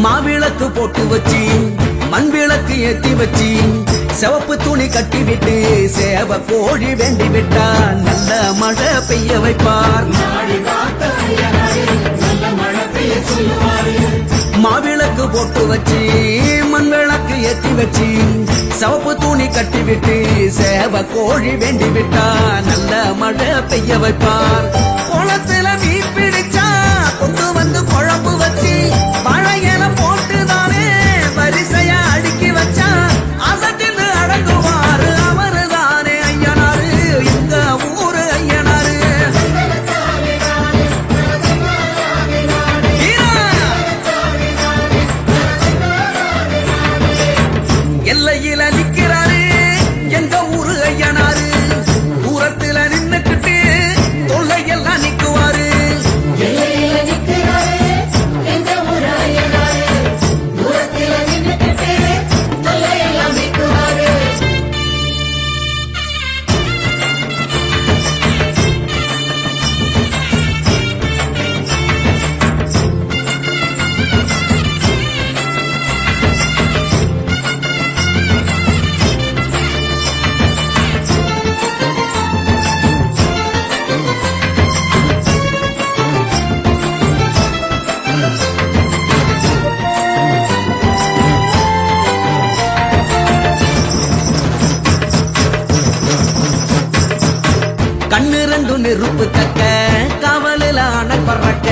Speaker 4: மாவிளக்கு போட்டு வச்சு மண் விளக்கு ஏத்தி வச்சு சிவப்பு துணி கட்டி விட்டு சேவ கோழி வேண்டி விட்டா நல்ல மழை பெய்ய வைப்பார். மாவிளக்கு போட்டு வச்சு மண் விளக்கு ஏத்தி வச்சு சிவப்பு துணி கட்டி விட்டு சேவ கோழி வேண்டி விட்டா நல்ல மழை பெய்ய வைப்பார். குளத்துல மீன் பிடிச்சா கொண்டு வந்து குழம்பு வச்சு வாழையில போட்டுதானே வரிசையா அடுக்கி வச்சா அசத்தின்னு அடங்குவாரு அவரு தானே ஐயனாரு எங்க ஊரு ஐயனாரு. எல்லையில நிக்கிறாரு எங்க ஊரு ஐயனாரு. தூரத்துல நின்னுக்கிட்டு தொல்லையெல்லாம் நிக்குவாரு. கண்ணு ரெண்டு நெருப்பு தக்க காவலில அணை பறக்க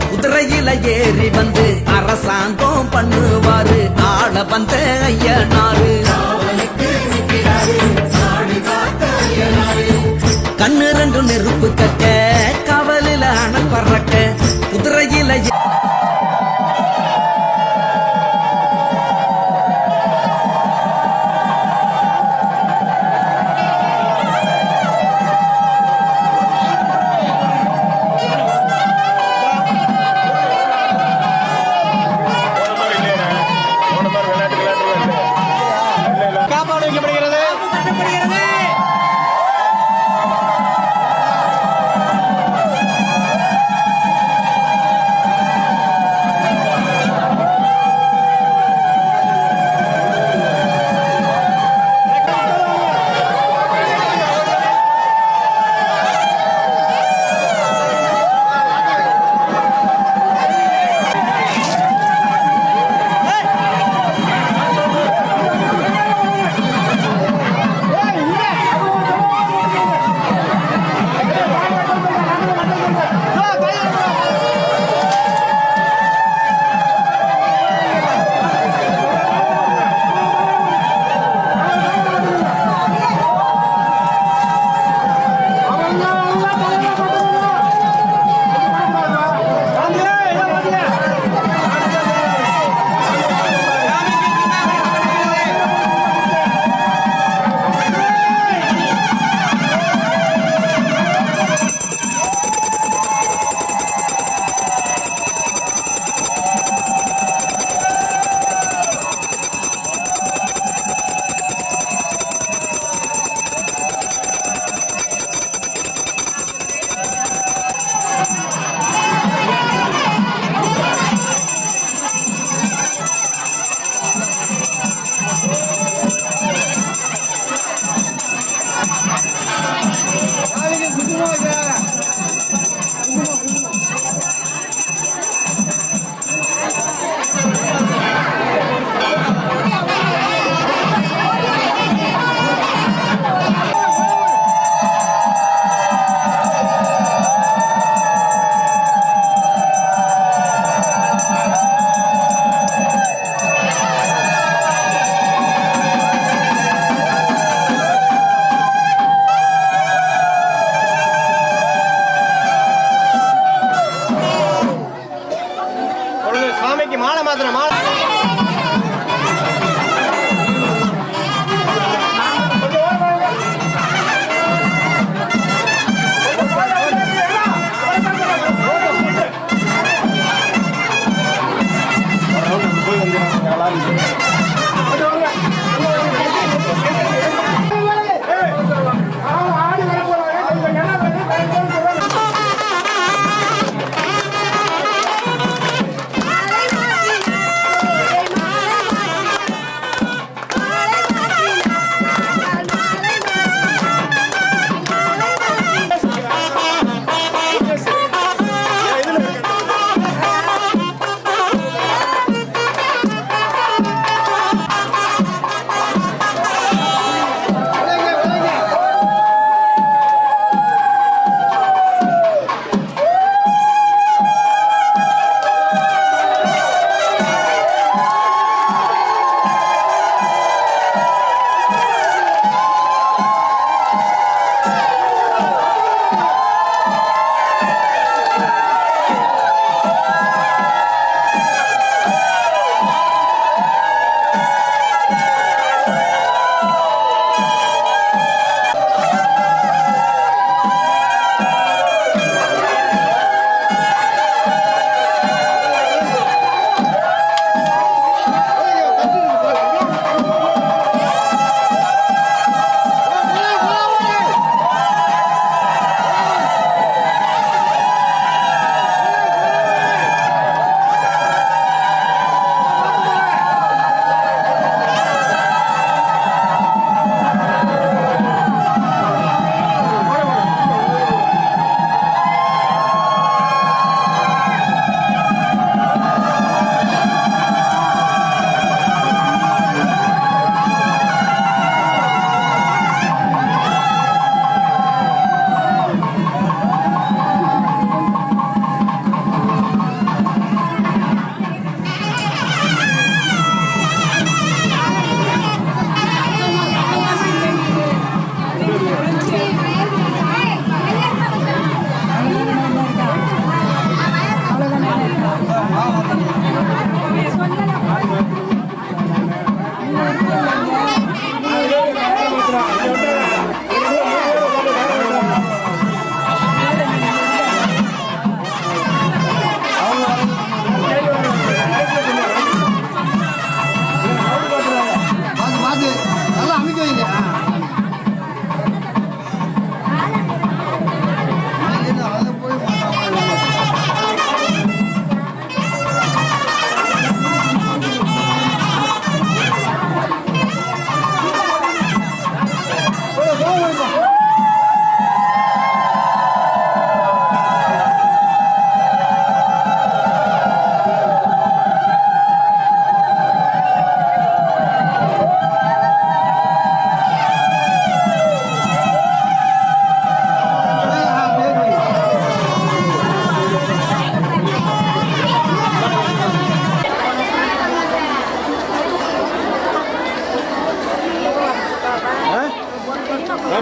Speaker 4: குதிரையில ஏறி வந்து அரசாங்கம் பண்ணுவாரு ஆள வந்த ஐயனாரு. கண்ணு ரெண்டு நெருப்பு தக்க காவலில அணை பறக்க குதிரையில
Speaker 5: காப்பாடு வைக்கப்படுகிறது.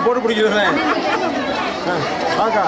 Speaker 2: எல்லாம் போட்டு பிடிக்கிறேன் பாக்கா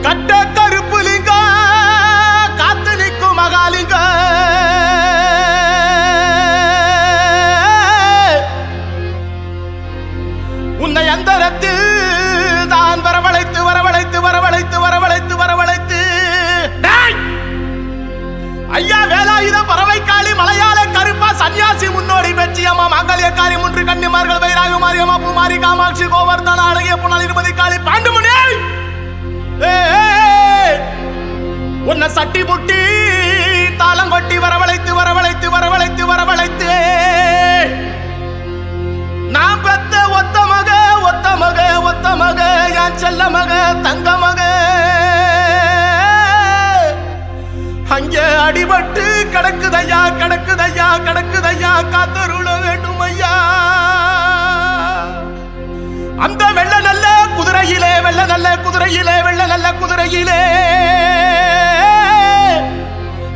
Speaker 1: கட்ட கருப்பு லிங்க காத்து நிற்கும் மகாலிங்க உன்னை அந்தரத்தில் தான் வரவழைத்து வரவழைத்து வரவழைத்து வரவழைத்து வரவழைத்து ஐயா வேலாயுத பறவைக்காளி மலையாள கருப்பா சன்னியாசி முன்னோடி பெற்றியம்மா மங்கலியக்காரி முன்று கன்னிமார்கள் வைராக மாரியம்மா பூமாரி காமாட்சி கோவர்தன அழகிய புனல் இருபதி காளி பாண்டுமுனி உன்னை சட்டி முட்டி தாளம் கொட்டி வரவழைத்து வரவழைத்து வரவழைத்து வரவழைத்து நான் பெத்த ஒத்த மக ஒத்த மக ஒத்த மக என் செல்ல மக தங்க மக அங்கே அடிபட்டு கிடக்குதையா கிடக்குதையா கிடக்குதையா காத்தருள வேண்டும் ஐயா அந்த வெள்ள நல்ல குதிரையிலே வெள்ள நல்ல குதிரையிலே வெள்ள நல்ல குதிரையிலே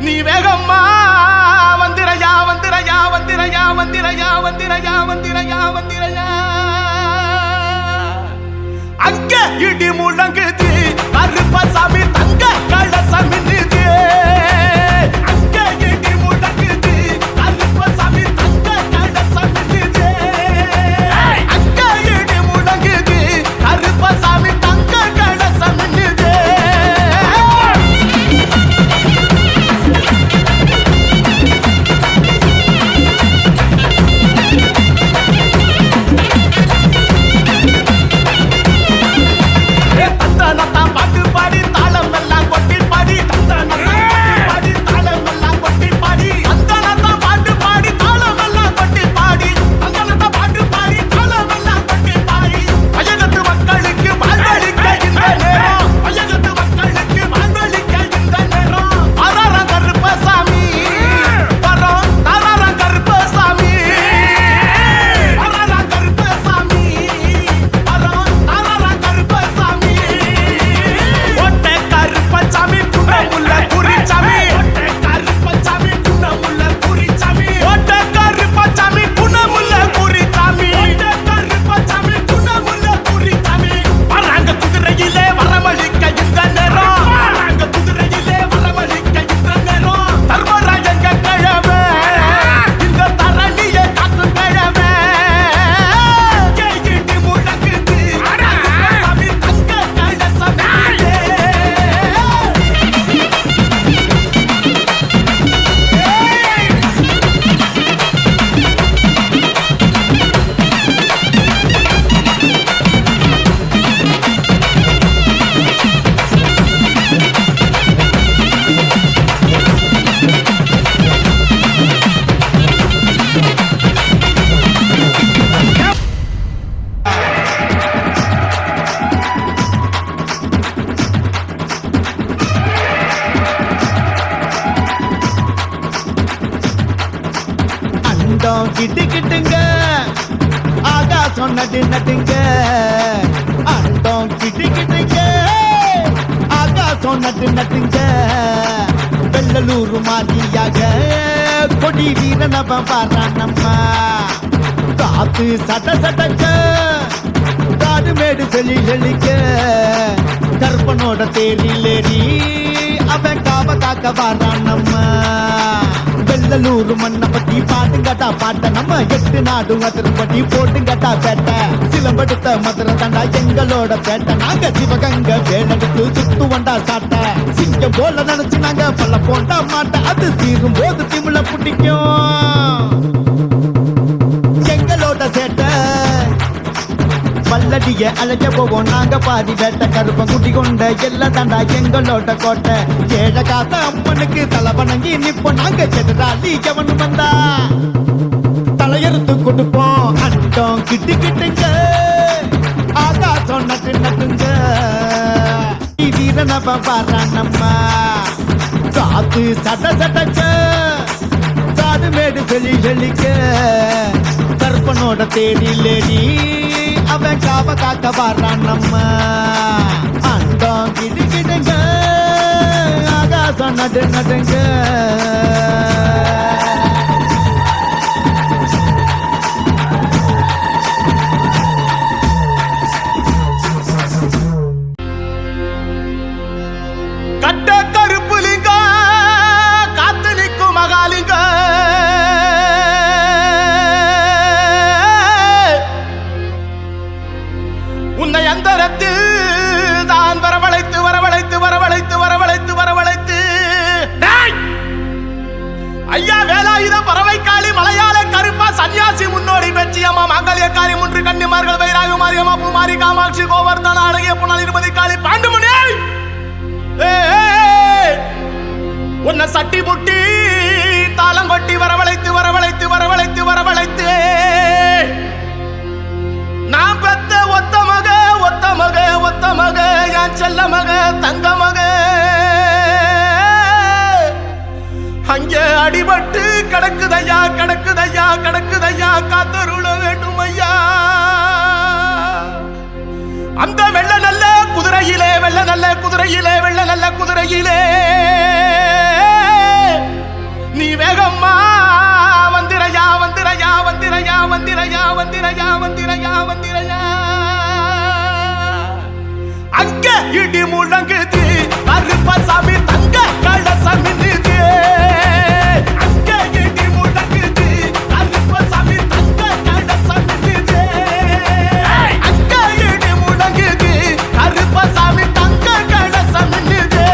Speaker 1: நீ வேகம்மா வந்திரையா வந்திரையா வந்திரையா வந்திரையா வந்திரையா வந்திரையா வந்திரையா அங்க இடி முழங்குது கருப்பசாமி தங்க கலசமி நிது அங்க இடி முழங்குது கருப்பசாமி தங்க கலசமி நிது அங்க இடி முழங்குது கருப்பசாமி தங்க கலசமி நிது
Speaker 6: அண்டம் கிட்டு கிட்டுங்க ஆகாசம் நடு நடுங்க அண்டம் கிட்டு கிட்டுங்க ஆகாசம் நடு நடுங்க வெள்ளலூர் மாதிரியாக கொடி வீரனவன் பாரானம்மா காத்து சட்ட சட்டக்க காடு மேடு செல்லி செழிக்க கற்பனோட தேரிலேறி அவன் காவ காக்க வாரானம்மா வெள்ளலூர் மண்ணை பத்தி பாட்டுங்கட்டா பாட்ட நம்ம 8 நாடு அதிர்படி போட்டுங்கட்டா பேட்ட சிலம்படுத்த மதுரை தாண்டா எங்களோட பேட்ட நாங்க சிவகங்க வேலெடுத்து சுத்து வண்டா சாட்ட சிங்கம் போல நினைச்சு நாங்க பல்ல போண்டா மாட்ட அது தீரும் போது திமிழ பிடிக்கும் எங்களோட சேட்ட பல்லடிய அழைக்க போவோம் நாங்க பாதி வேட்ட கருப்பம் குட்டி கொண்ட எல்லாம் தாண்டா எங்களோட கோட்டை ஏழ காத்த அம்மனுக்கு தலை வணங்கி நிப்போம் நாங்க செடுறாளி எவனு வந்தா தலையெடுத்து கொடுப்போம் அண்டம் கிட்டு கிட்டுங்க ஆகாசம் நட்டு நட்டுங்க வீரனவ பாரானம்மா காத்து சட்ட சட்டக்க காடு மேடு செல்லி செழிக்க கற்பனோட தேடிலேடி அவன் காவ காக்க வாரானம்மா அண்டம் கிடு கிடுங்க ஆகாசம் நடு நடுங்க
Speaker 1: கட்ட கருப்பு லிங்க காத்து நிற்கும் மகாலிங்க உன்னை அந்தரத்தில் தான் வரவழைத்து வரவழைத்து வரவழைத்து வரவழைத்து வரவழைத்து ஐயா வேலாயுத பறவைக்காளி மலையாள கருப்பா சன்னியாசி முன்னோடி பெற்றியம்மா மங்கல்யக்காரி முன்று கன்னிமார்கள் வைராகு மாரியம்மா பூமாரி காமாட்சி கோவர்தன அழகிய புனல் 20 காளி பாண்டுமணி உன்னை சட்டி புட்டி தாளம் கொட்டி வரவழைத்து வரவழைத்து வரவழைத்து வரவழைத்து நான் பெத்த ஒத்த மக ஒத்த மக ஒத்த மக என் செல்ல மக தங்க மக அங்கே அடிபட்டு கிடக்குதையா கிடக்குதையா கிடக்குதையா காத்தருள வேண்டும் ஐயா அந்த வெள்ள நல்ல குதிரையிலே வெள்ள நல்ல குதிரையிலே வெள்ள நல்ல குதிரையிலே நீ வேகம்மா வந்திரையா வந்திரையா வந்திரையா வந்திரையா வந்திரையா வந்திரையா வந்திரையா அங்க இடி முழங்குது கருப்பசாமி தங்க கலசம் நின்னுது அங்க இடி முழங்குது கருப்பசாமி தங்க கலசம் நின்னுது அங்க இடி முழங்குது கருப்பசாமி தங்க கலசம் நின்னுது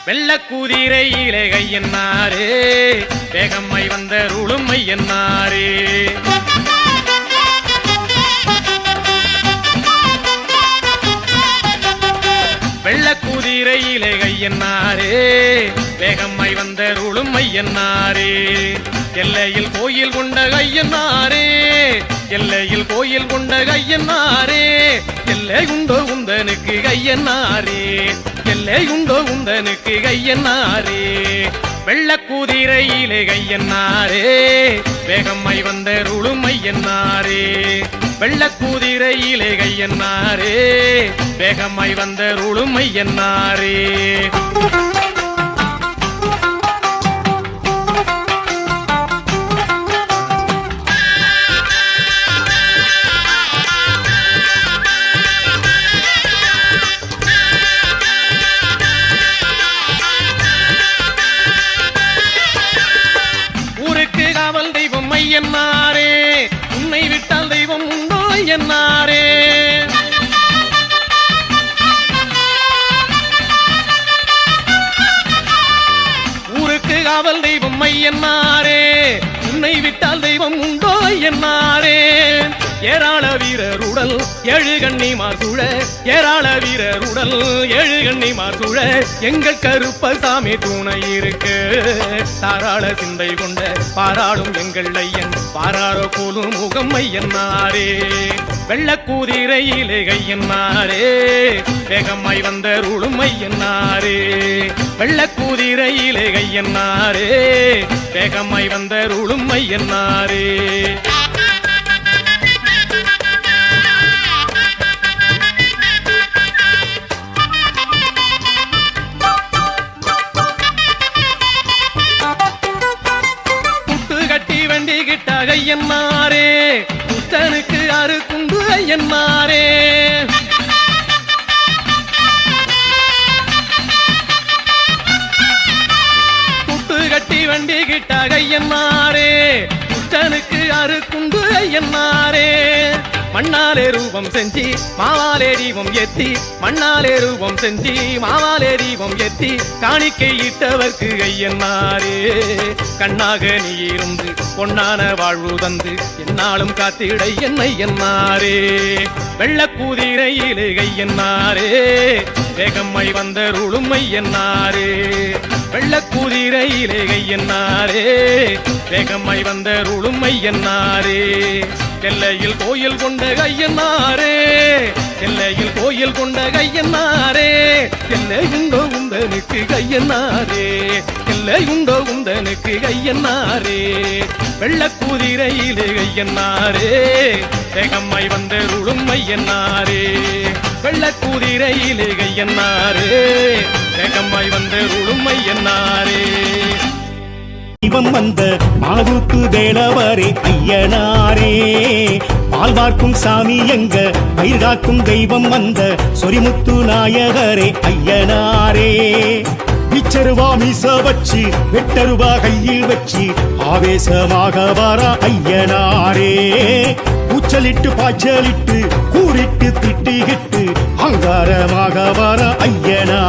Speaker 1: வெள்ளக்குதிரையிலே கையன்னாரே வேகம்மை வந்த ருளுமை என்னாரே வெள்ளக்குதிரையிலே கையன்னாரே வேகம்மை வந்த ருளுமை என்னாரே எல்லையில் கோயில் கொண்ட கையன்னாரே எல்லையில் கோயில் கொண்ட கையன்னாரே எல்லை உண்டோ உந்தனுக்கு கையன்னாரே எல்லை உண்டோ உந்தனுக்கு கையன்னாரே வெள்ளக்குதிரையிலே கையன்னாரே வேகம்மை வந்த ருளுமை என்னாரே வெள்ளக்குதிரையிலே கையன்னாரே வேகம்மை வந்த ருளுமை என்னாரே என்னாரே உன்னை விட்டால் தெய்வம் உண்டோ என்னாரே ஊருக்கு காவல் தெய்வம் மையன்னாரே உன்னை விட்டால் தெய்வம் உண்டோ என்னாரே ஏராள வீரருடல் ஏழு கண்ணிமார் சூழ ஏராள வீரருடல் ஏழு கண்ணிமார் சூழ எங்கள் கருப்பசாமி துணை இருக்கு தாராள சிந்தை கொண்ட பாராளும் எங்கள் ஐயன் பாராரோ போலும் முகம் ஐயன்னாரே வெள்ளக்குதிரையிலே கையன்னாரே வேகம்மை வந்த ருளுமை என்னாரே வெள்ளக்குதிரையிலே கையன்னாரே வேகம்மை வந்த ருளுமை என்னாரே ஐயன்னாரே புத்தனுக்கு அறுக்குண்டு ஐயன்னாரே புட்டு கட்டி வண்டி கிட்டாக ஐயன்னாரே புத்தனுக்கு அறுக்குண்டு ஐயன்னாரே மண்ணாலே ரூபம் செஞ்சி மாவாலே தீபம் ஏத்தி மண்ணாலே ரூபம் செஞ்சி மாவாலே தீபம் ஏத்தி காணிக்கை இட்டவர்க்கு ஐயன்னாரே கண்ணாக நீ இருந்து பொன்னான வாழ்வு தந்து என்னாலும் காத்திட என்னை என்னாரே வெள்ளக்குதிரையிலே கையன்னாரே வேகம்மை வந்த ருளுமை என்னாரே வெள்ளக்குதிரையிலே கையன்னாரே வேகம்மை வந்த ருளுமை என்னாரே எல்லையில் கோயில் கொண்ட கையன்னாரே எல்லையில் கோயில் கொண்ட கையன்னாரே எல்லை உண்டோ உந்தனுக்கு கையன்னாரே எல்லை உண்டோ உந்தனுக்கு கையன்னாரே வெள்ளக்குதிரையிலே கையன்னாரே வேகம்மை வந்த ருளுமை என்னாரே வெள்ளக்குதிரையிலே கையன்னாரே வேகம்மை வந்த ருளுமை என்னாரே
Speaker 7: தெய்வம் வந்த மாதூத்து வேளவரே ஐயனாரே பால்வார்க்கும் சாமி எங்க பயிர் காக்கும் தெய்வம் வந்த சொரிமுத்து நாயகரே ஐயனாரே பிச்சருவா மீச வச்சு வெட்டருவா கையில் வச்சு ஆவேசமாக வர ஐயனாரே கூச்சலிட்டு பாய்ச்சலிட்டு கூறிட்டு திட்டிகிட்டு அங்காரமாக வர ஐயனாரே